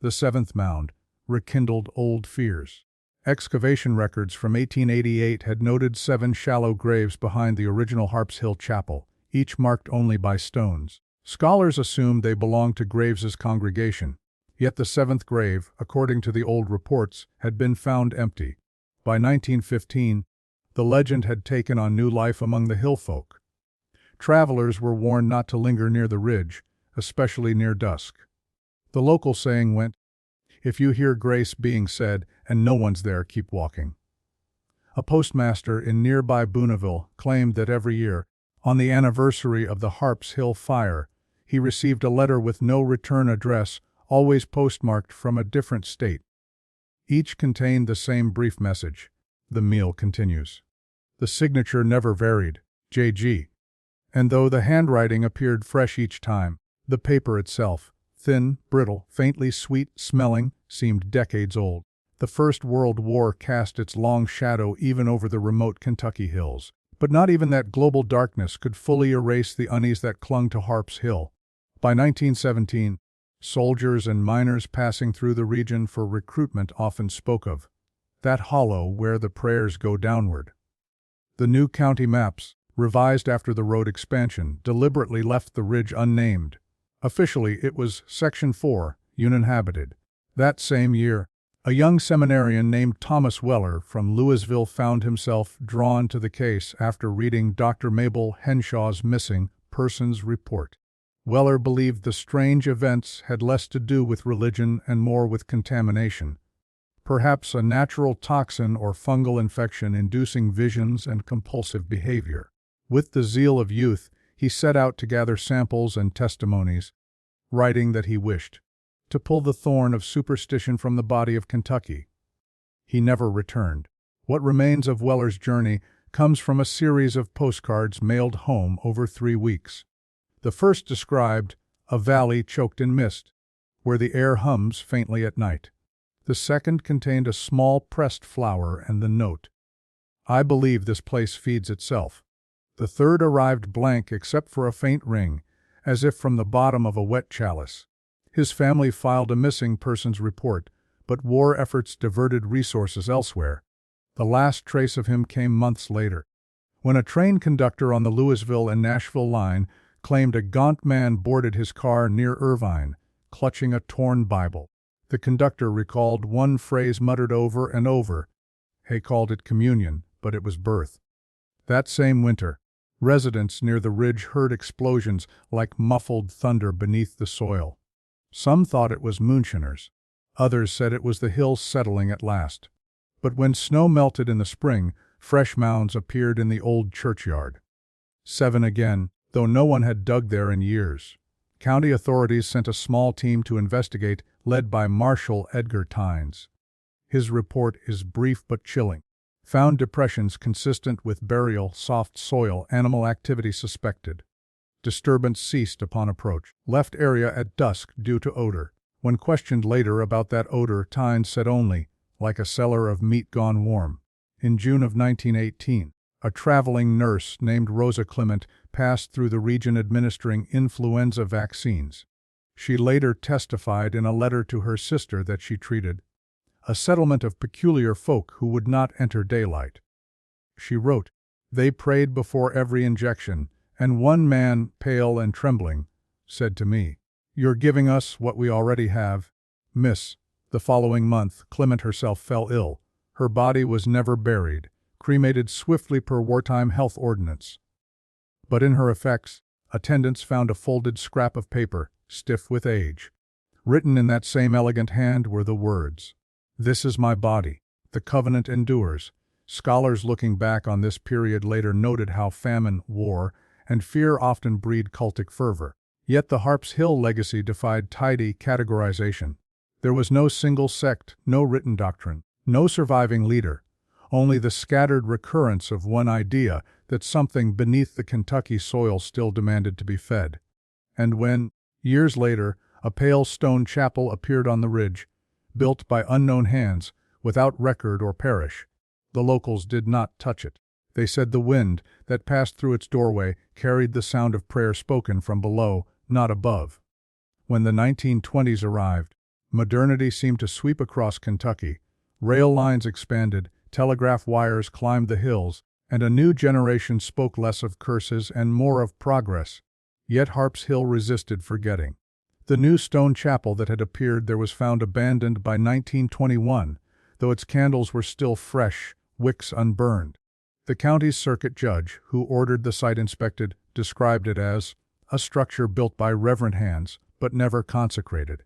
the seventh mound, rekindled old fears. Excavation records from 1888 had noted 7 shallow graves behind the original Harps Hill Chapel, each marked only by stones. Scholars assumed they belonged to Graves's congregation, yet the 7th grave, according to the old reports, had been found empty. By 1915, the legend had taken on new life among the hill folk. Travelers were warned not to linger near the ridge, especially near dusk. The local saying went, "If you hear grace being said and no one's there, keep walking." A postmaster in nearby Booneville claimed that every year, on the anniversary of the Harps Hill fire, he received a letter with no return address, always postmarked from a different state. Each contained the same brief message: "The meal continues." The signature never varied, J.G. And though the handwriting appeared fresh each time, the paper itself, thin, brittle, faintly sweet-smelling, seemed decades old. The First World War cast its long shadow even over the remote Kentucky hills. But not even that global darkness could fully erase the unease that clung to Harps Hill. By 1917, soldiers and miners passing through the region for recruitment often spoke of that hollow where the prayers go downward. The new county maps, revised after the road expansion, deliberately left the ridge unnamed. Officially, it was Section 4, uninhabited. That same year, a young seminarian named Thomas Weller from Louisville found himself drawn to the case after reading Dr. Mabel Henshaw's missing persons report. Weller believed the strange events had less to do with religion and more with contamination, perhaps a natural toxin or fungal infection inducing visions and compulsive behavior. With the zeal of youth, he set out to gather samples and testimonies, writing that he wished to pull the thorn of superstition from the body of Kentucky. He never returned. What remains of Weller's journey comes from a series of postcards mailed home over 3 weeks. The first described a valley choked in mist, where the air hums faintly at night. The second contained a small pressed flower and the note, "I believe this place feeds itself." The third arrived blank except for a faint ring, as if from the bottom of a wet chalice. His family filed a missing persons report, but war efforts diverted resources elsewhere. The last trace of him came months later, when a train conductor on the Louisville and Nashville line claimed a gaunt man boarded his car near Irvine, clutching a torn Bible. The conductor recalled one phrase muttered over and over. He called it communion, but it was birth. That same winter, residents near the ridge heard explosions like muffled thunder beneath the soil. Some thought it was moonshiners. Others said it was the hills settling at last. But when snow melted in the spring, fresh mounds appeared in the old churchyard. 7 again, though no one had dug there in years. County authorities sent a small team to investigate, led by Marshal Edgar Tynes. His report is brief but chilling. Found depressions consistent with burial, soft soil, animal activity suspected. Disturbance ceased upon approach. Left area at dusk due to odor. When questioned later about that odor, Tynes said only, like a cellar of meat gone warm. In June of 1918, a traveling nurse named Rosa Clement passed through the region administering influenza vaccines. She later testified in a letter to her sister that she treated a settlement of peculiar folk who would not enter daylight. She wrote, "They prayed before every injection, and one man, pale and trembling, said to me, 'You're giving us what we already have, miss.'" The following month, Clement herself fell ill. Her body was never buried, cremated swiftly per wartime health ordinance. But in her effects, attendants found a folded scrap of paper, stiff with age. Written in that same elegant hand were the words, "This is my body. The covenant endures." Scholars looking back on this period later noted how famine, war, and fear often breed cultic fervor. Yet the Harps Hill legacy defied tidy categorization. There was no single sect, no written doctrine, no surviving leader, only the scattered recurrence of one idea that something beneath the Kentucky soil still demanded to be fed. And when, years later, a pale stone chapel appeared on the ridge, built by unknown hands, without record or parish, the locals did not touch it. They said the wind that passed through its doorway carried the sound of prayer spoken from below, not above. When the 1920s arrived, modernity seemed to sweep across Kentucky. Rail lines expanded, telegraph wires climbed the hills, and a new generation spoke less of curses and more of progress. Yet Harps Hill resisted forgetting. The new stone chapel that had appeared there was found abandoned by 1921, though its candles were still fresh, wicks unburned. The county's circuit judge, who ordered the site inspected, described it as a structure built by reverent hands, but never consecrated.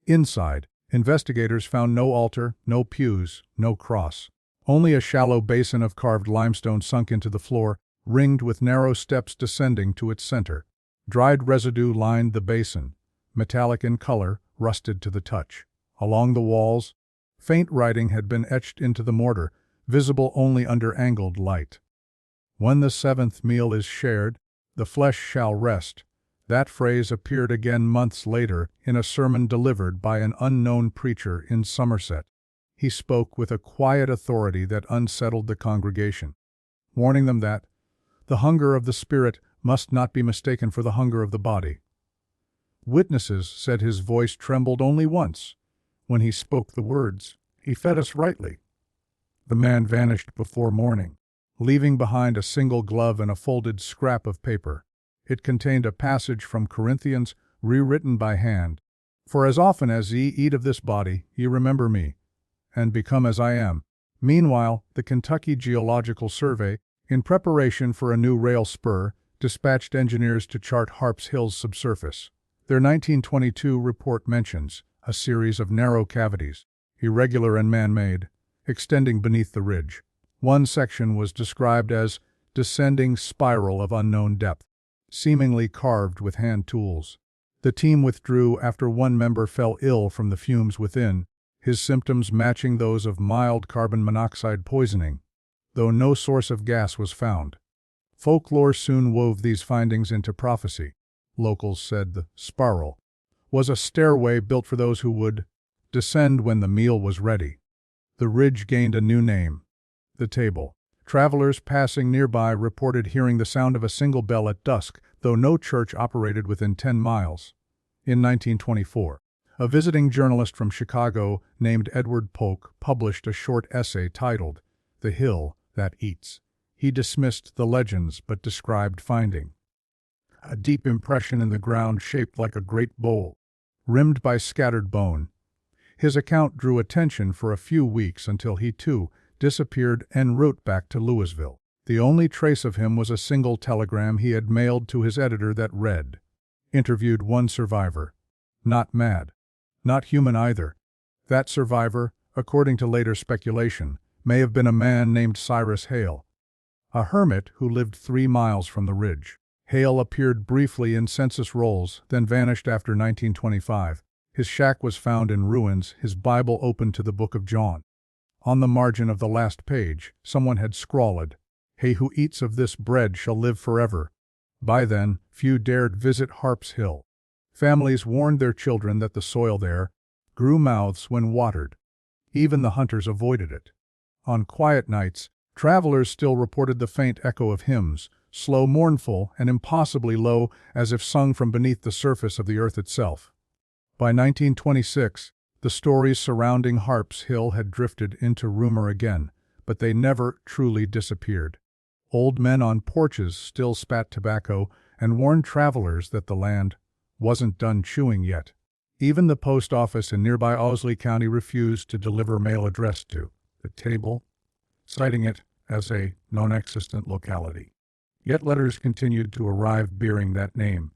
Inside, investigators found no altar, no pews, no cross. Only a shallow basin of carved limestone sunk into the floor, ringed with narrow steps descending to its center. Dried residue lined the basin, metallic in color, rusted to the touch. Along the walls, faint writing had been etched into the mortar, visible only under angled light. "When the seventh meal is shared, the flesh shall rest." That phrase appeared again months later in a sermon delivered by an unknown preacher in Somerset. He spoke with a quiet authority that unsettled the congregation, warning them that the hunger of the spirit must not be mistaken for the hunger of the body. Witnesses said his voice trembled only once. When he spoke the words, "He fed us rightly." The man vanished before morning, leaving behind a single glove and a folded scrap of paper. It contained a passage from Corinthians, rewritten by hand. "For as often as ye eat of this body, ye remember me, and become as I am." Meanwhile, the Kentucky Geological Survey, in preparation for a new rail spur, dispatched engineers to chart Harps Hill's subsurface. Their 1922 report mentions a series of narrow cavities, irregular and man-made, extending beneath the ridge. One section was described as descending spiral of unknown depth, seemingly carved with hand tools. The team withdrew after one member fell ill from the fumes within, his symptoms matching those of mild carbon monoxide poisoning, though no source of gas was found. Folklore soon wove these findings into prophecy. Locals said the spiral was a stairway built for those who would descend when the meal was ready. The ridge gained a new name, the table. Travelers passing nearby reported hearing the sound of a single bell at dusk, though no church operated within 10 miles. In 1924, a visiting journalist from Chicago named Edward Polk published a short essay titled, "The Hill That Eats." He dismissed the legends but described finding a deep impression in the ground shaped like a great bowl, rimmed by scattered bone. His account drew attention for a few weeks until he, too, disappeared en route back to Louisville. The only trace of him was a single telegram he had mailed to his editor that read, "Interviewed one survivor. Not mad. Not human either." That survivor, according to later speculation, may have been a man named Cyrus Hale, a hermit who lived 3 miles from the ridge. Hale appeared briefly in census rolls, then vanished after 1925. His shack was found in ruins, his Bible open to the book of John. On the margin of the last page, someone had scrawled, "He who eats of this bread shall live forever." By then, few dared visit Harp's Hill. Families warned their children that the soil there grew mouths when watered. Even the hunters avoided it. On quiet nights, travelers still reported the faint echo of hymns, slow, mournful, and impossibly low, as if sung from beneath the surface of the earth itself. By 1926, the stories surrounding Harp's Hill had drifted into rumor again, but they never truly disappeared. Old men on porches still spat tobacco and warned travelers that the land wasn't done chewing yet. Even the post office in nearby Owsley County refused to deliver mail addressed to the table, citing it as a non-existent locality. Yet letters continued to arrive bearing that name,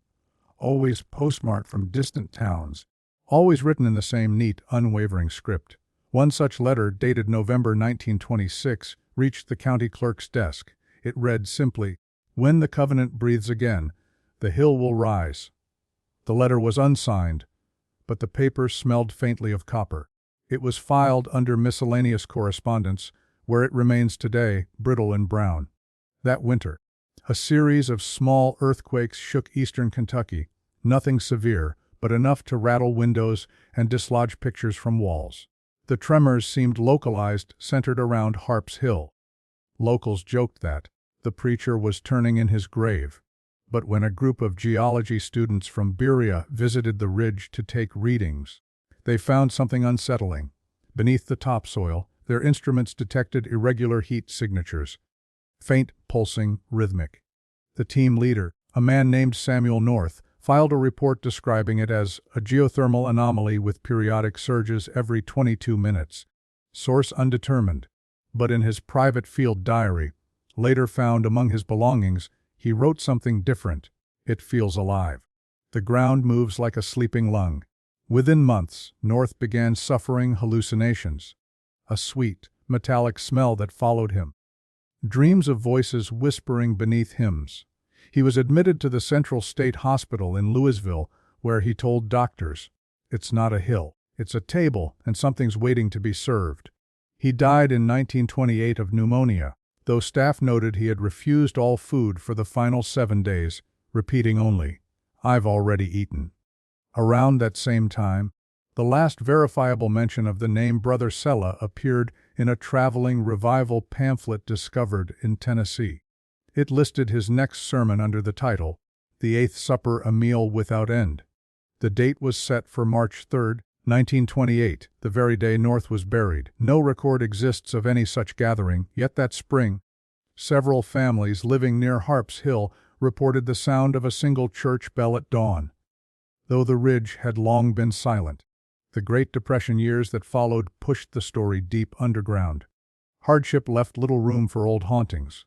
always postmarked from distant towns, always written in the same neat, unwavering script. One such letter, dated November 1926, reached the county clerk's desk. It read simply, "When the covenant breathes again, the hill will rise." The letter was unsigned, but the paper smelled faintly of copper. It was filed under miscellaneous correspondence, where it remains today, brittle and brown. That winter, a series of small earthquakes shook eastern Kentucky, nothing severe, but enough to rattle windows and dislodge pictures from walls. The tremors seemed localized, centered around Harp's Hill. Locals joked that the preacher was turning in his grave. But when a group of geology students from Berea visited the ridge to take readings, they found something unsettling. Beneath the topsoil, their instruments detected irregular heat signatures, faint, pulsing, rhythmic. The team leader, a man named Samuel North, filed a report describing it as a geothermal anomaly with periodic surges every 22 minutes. Source undetermined. But in his private field diary, later found among his belongings, he wrote something different. "It feels alive. The ground moves like a sleeping lung." Within months, North began suffering hallucinations. A sweet, metallic smell that followed him. Dreams of voices whispering beneath hymns. He was admitted to the Central State Hospital in Louisville, where he told doctors, "It's not a hill, it's a table, and something's waiting to be served." He died in 1928 of pneumonia, though staff noted he had refused all food for the final 7 days, repeating only, "I've already eaten." Around that same time, the last verifiable mention of the name Brother Sella appeared in a traveling revival pamphlet discovered in Tennessee. It listed his next sermon under the title, "The Eighth Supper, a Meal Without End." The date was set for March 3, 1928, the very day North was buried. No record exists of any such gathering, yet that spring, several families living near Harp's Hill reported the sound of a single church bell at dawn. Though the ridge had long been silent, the Great Depression years that followed pushed the story deep underground. Hardship left little room for old hauntings.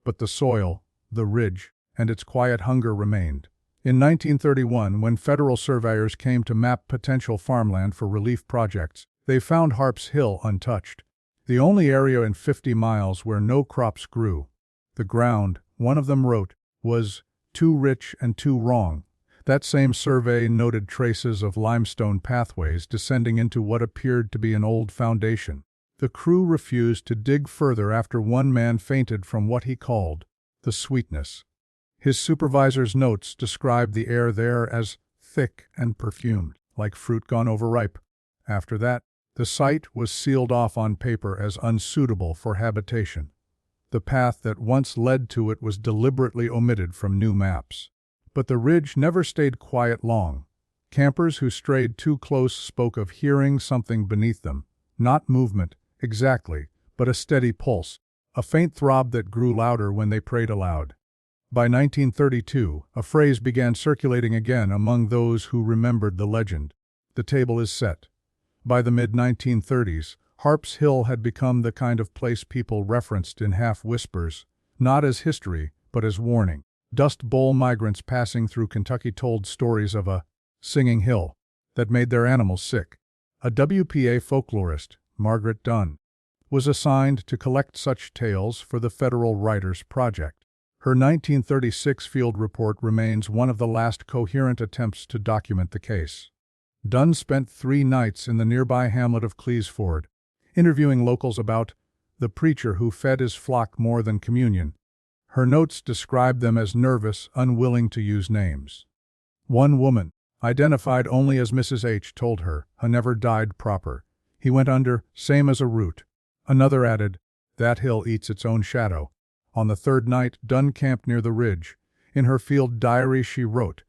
But the soil, the ridge, and its quiet hunger remained. In 1931, when federal surveyors came to map potential farmland for relief projects, they found Harp's Hill untouched. The only area in 50 miles where no crops grew. The ground, one of them wrote, was too rich and too wrong. That same survey noted traces of limestone pathways descending into what appeared to be an old foundation. The crew refused to dig further after one man fainted from what he called the sweetness. His supervisor's notes described the air there as thick and perfumed, like fruit gone overripe. After that, the site was sealed off on paper as unsuitable for habitation. The path that once led to it was deliberately omitted from new maps. But the ridge never stayed quiet long. Campers who strayed too close spoke of hearing something beneath them. Not movement, exactly, but a steady pulse, a faint throb that grew louder when they prayed aloud. By 1932, a phrase began circulating again among those who remembered the legend. The table is set. By the mid-1930s, Harp's Hill had become the kind of place people referenced in half-whispers, not as history, but as warning. Dust Bowl migrants passing through Kentucky told stories of a singing hill that made their animals sick. A WPA folklorist, Margaret Dunn, was assigned to collect such tales for the Federal Writers Project. Her 1936 field report remains one of the last coherent attempts to document the case. Dunn spent 3 nights in the nearby hamlet of Cleesford, interviewing locals about the preacher who fed his flock more than communion. Her notes described them as nervous, unwilling to use names. One woman, identified only as Mrs. H, told her, "He never died proper. He went under, same as a root." Another added, "That hill eats its own shadow." On the 3rd night, Dunn camped near the ridge. In her field diary she wrote,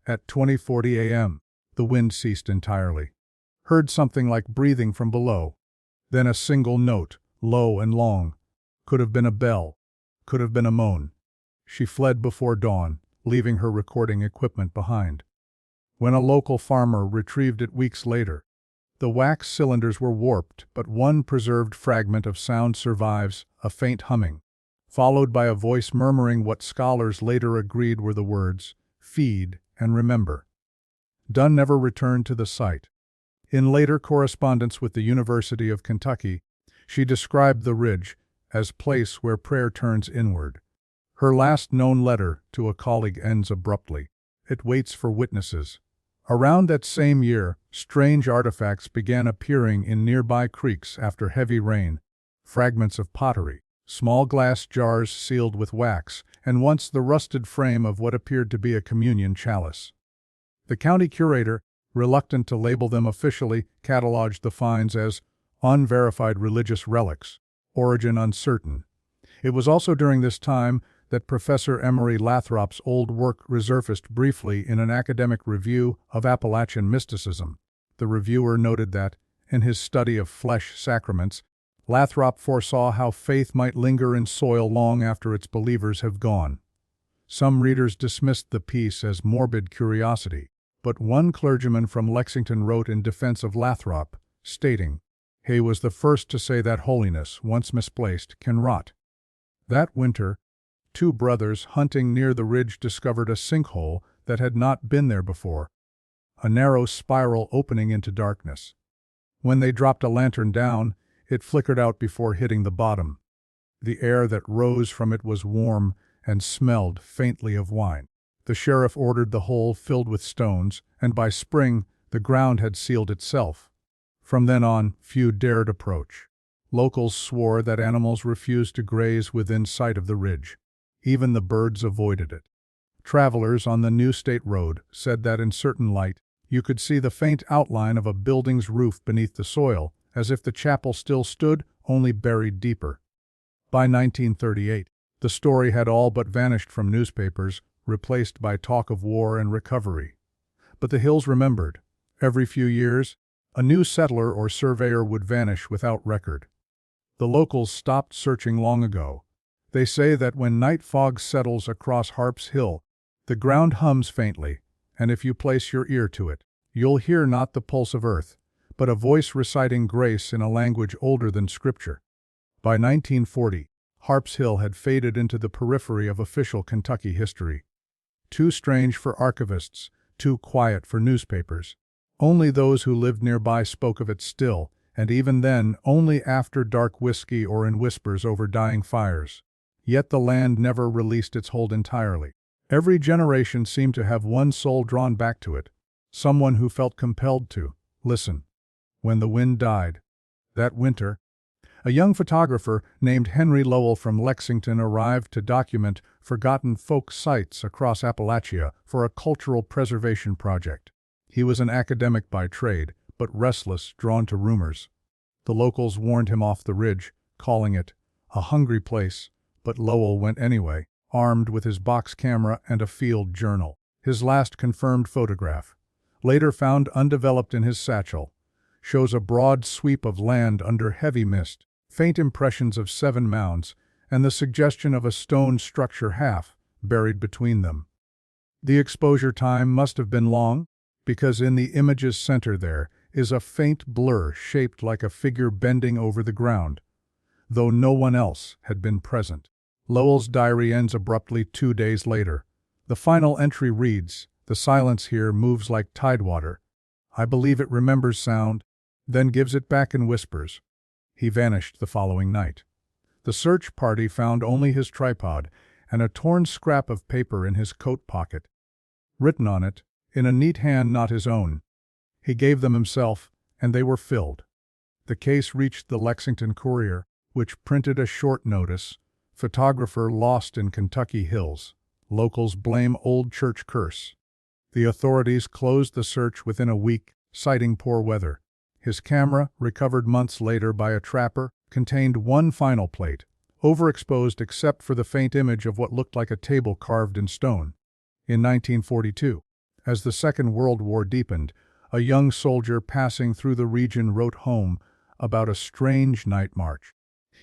"At 20:40 a.m., the wind ceased entirely. Heard something like breathing from below. Then a single note, low and long. Could have been a bell. Could have been a moan." She fled before dawn, leaving her recording equipment behind. When a local farmer retrieved it weeks later, the wax cylinders were warped, but one preserved fragment of sound survives, a faint humming, followed by a voice murmuring what scholars later agreed were the words, "Feed and remember." Dunn never returned to the site. In later correspondence with the University of Kentucky, she described the ridge as place where prayer turns inward. Her last known letter to a colleague ends abruptly. It waits for witnesses. Around that same year, strange artifacts began appearing in nearby creeks after heavy rain. Fragments of pottery, small glass jars sealed with wax, and once the rusted frame of what appeared to be a communion chalice. The county curator, reluctant to label them officially, cataloged the finds as unverified religious relics, origin uncertain. It was also during this time that Professor Emory Lathrop's old work resurfaced briefly in an academic review of Appalachian mysticism. The reviewer noted that, in his study of flesh sacraments, Lathrop foresaw how faith might linger in soil long after its believers have gone. Some readers dismissed the piece as morbid curiosity, but one clergyman from Lexington wrote in defense of Lathrop, stating, "He was the first to say that holiness, once misplaced, can rot." That winter, 2 brothers hunting near the ridge discovered a sinkhole that had not been there before, a narrow spiral opening into darkness. When they dropped a lantern down, it flickered out before hitting the bottom. The air that rose from it was warm and smelled faintly of wine. The sheriff ordered the hole filled with stones, and by spring the ground had sealed itself. From then on, few dared approach. Locals swore that animals refused to graze within sight of the ridge. Even the birds avoided it. Travelers on the New State Road said that in certain light, you could see the faint outline of a building's roof beneath the soil, as if the chapel still stood, only buried deeper. By 1938, the story had all but vanished from newspapers, replaced by talk of war and recovery. But the hills remembered. Every few years, a new settler or surveyor would vanish without record. The locals stopped searching long ago. They say that when night fog settles across Harp's Hill, the ground hums faintly, and if you place your ear to it, you'll hear not the pulse of earth, but a voice reciting grace in a language older than Scripture. By 1940, Harp's Hill had faded into the periphery of official Kentucky history. Too strange for archivists, too quiet for newspapers. Only those who lived nearby spoke of it still, and even then only after dark whiskey or in whispers over dying fires. Yet the land never released its hold entirely. Every generation seemed to have one soul drawn back to it, someone who felt compelled to listen. When the wind died, that winter, a young photographer named Henry Lowell from Lexington arrived to document forgotten folk sites across Appalachia for a cultural preservation project. He was an academic by trade, but restless, drawn to rumors. The locals warned him off the ridge, calling it a hungry place, but Lowell went anyway, armed with his box camera and a field journal. His last confirmed photograph, later found undeveloped in his satchel, shows a broad sweep of land under heavy mist, faint impressions of 7 mounds, and the suggestion of a stone structure half buried between them. The exposure time must have been long, because in the image's center there is a faint blur shaped like a figure bending over the ground, though no one else had been present. Lowell's diary ends abruptly 2 days later. The final entry reads, "The silence here moves like tidewater. I believe it remembers sound, then gives it back in whispers." He vanished the following night. The search party found only his tripod and a torn scrap of paper in his coat pocket. Written on it, in a neat hand not his own. He gave them himself, and they were filled. The case reached the Lexington Courier, which printed a short notice: "Photographer lost in Kentucky hills. Locals blame old church curse." The authorities closed the search within a week, citing poor weather. His camera, recovered months later by a trapper, contained one final plate, overexposed except for the faint image of what looked like a table carved in stone. In 1942, as the Second World War deepened, a young soldier passing through the region wrote home about a strange night march.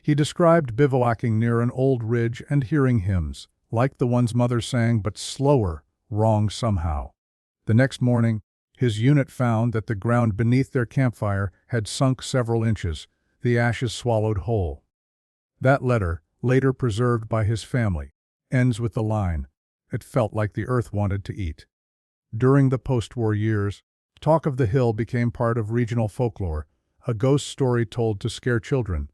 He described bivouacking near an old ridge and hearing hymns, like the ones Mother sang but slower, wrong somehow. The next morning, his unit found that the ground beneath their campfire had sunk several inches, the ashes swallowed whole. That letter, later preserved by his family, ends with the line, "It felt like the earth wanted to eat." During the post-war years, talk of the hill became part of regional folklore, a ghost story told to scare children.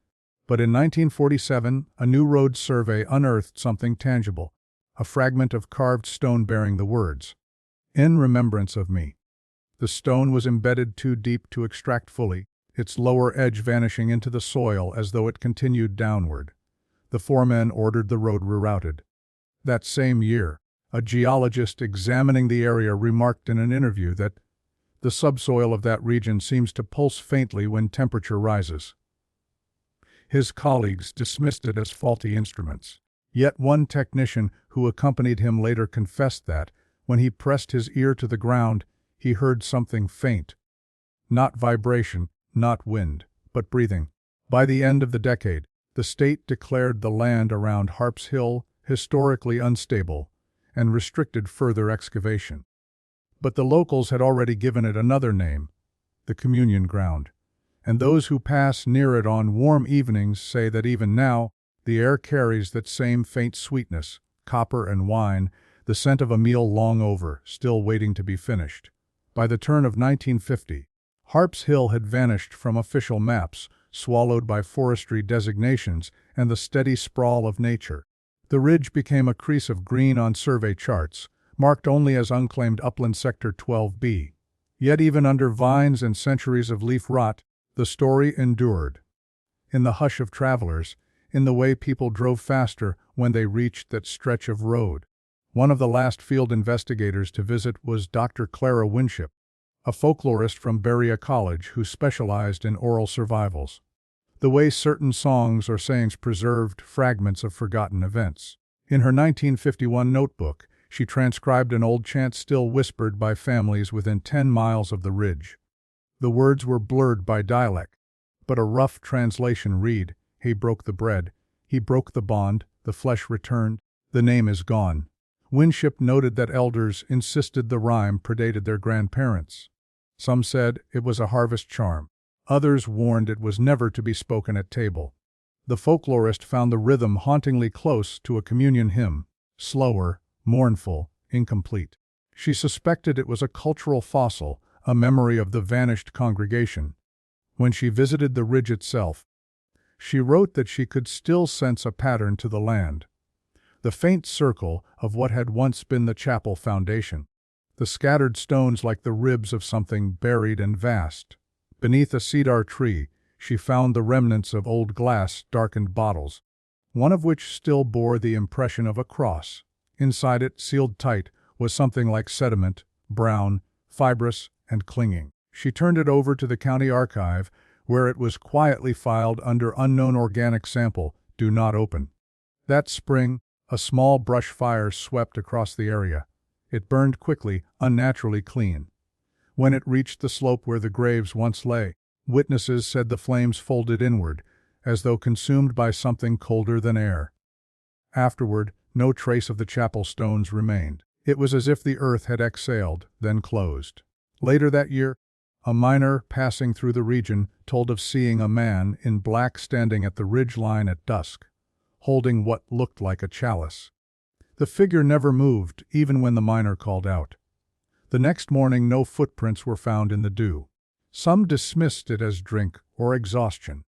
But in 1947, a new road survey unearthed something tangible, a fragment of carved stone bearing the words, "In remembrance of me." The stone was embedded too deep to extract fully, its lower edge vanishing into the soil as though it continued downward. The foremen ordered the road rerouted. That same year, a geologist examining the area remarked in an interview that the subsoil of that region seems to pulse faintly when temperature rises. His colleagues dismissed it as faulty instruments. Yet one technician who accompanied him later confessed that, when he pressed his ear to the ground, he heard something faint. Not vibration, not wind, but breathing. By the end of the decade, the state declared the land around Harp's Hill historically unstable and restricted further excavation. But the locals had already given it another name, the Communion Ground, and those who pass near it on warm evenings say that even now the air carries that same faint sweetness, copper and wine, the scent of a meal long over, still waiting to be finished. By the turn of 1950, Harp's Hill had vanished from official maps, swallowed by forestry designations and the steady sprawl of nature. The ridge became a crease of green on survey charts, marked only as unclaimed upland sector 12B. Yet even under vines and centuries of leaf rot, the story endured. In the hush of travelers, in the way people drove faster when they reached that stretch of road. One of the last field investigators to visit was Dr. Clara Winship, a folklorist from Berea College who specialized in oral survivals. The way certain songs or sayings preserved fragments of forgotten events. In her 1951 notebook, she transcribed an old chant still whispered by families within 10 miles of the ridge. The words were blurred by dialect, but a rough translation read, "He broke the bread, he broke the bond, the flesh returned, the name is gone." Winship noted that elders insisted the rhyme predated their grandparents. Some said it was a harvest charm. Others warned it was never to be spoken at table. The folklorist found the rhythm hauntingly close to a communion hymn, slower, mournful, incomplete. She suspected it was a cultural fossil, a memory of the vanished congregation. When she visited the ridge itself, she wrote that she could still sense a pattern to the land. The faint circle of what had once been the chapel foundation. The scattered stones like the ribs of something buried and vast. Beneath a cedar tree, she found the remnants of old glass, darkened bottles, one of which still bore the impression of a cross. Inside it, sealed tight, was something like sediment, brown, fibrous, and clinging. She turned it over to the county archive, where it was quietly filed under unknown organic sample, "Do not open." That spring, a small brush fire swept across the area. It burned quickly, unnaturally clean. When it reached the slope where the graves once lay, witnesses said the flames folded inward, as though consumed by something colder than air. Afterward, no trace of the chapel stones remained. It was as if the earth had exhaled, then closed. Later that year, a miner passing through the region told of seeing a man in black standing at the ridge line at dusk, holding what looked like a chalice. The figure never moved, even when the miner called out. The next morning no footprints were found in the dew. Some dismissed it as drink or exhaustion.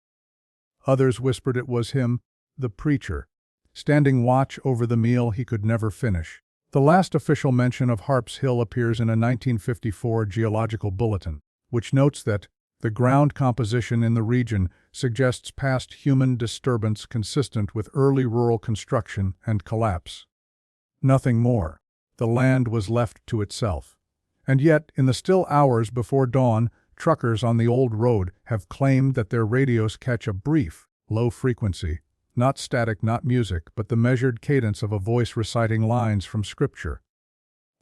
Others whispered it was him, the preacher, standing watch over the meal he could never finish. The last official mention of Harp's Hill appears in a 1954 geological bulletin, which notes that the ground composition in the region suggests past human disturbance consistent with early rural construction and collapse. Nothing more. The land was left to itself. And yet, in the still hours before dawn, truckers on the old road have claimed that their radios catch a brief, low frequency, not static, not music, but the measured cadence of a voice reciting lines from Scripture.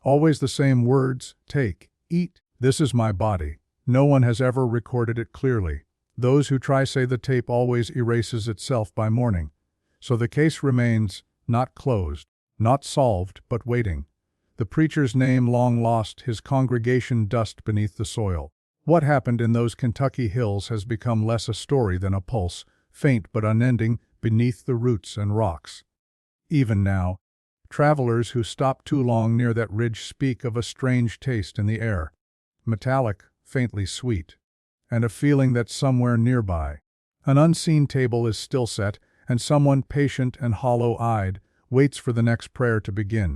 Always the same words: take, eat, this is my body. No one has ever recorded it clearly. Those who try say the tape always erases itself by morning. So the case remains, not closed, not solved, but waiting. The preacher's name long lost, his congregation dust beneath the soil. What happened in those Kentucky hills has become less a story than a pulse, faint but unending, beneath the roots and rocks. Even now, travelers who stop too long near that ridge speak of a strange taste in the air, metallic, faintly sweet, and a feeling that somewhere nearby, an unseen table is still set, and someone patient and hollow-eyed waits for the next prayer to begin.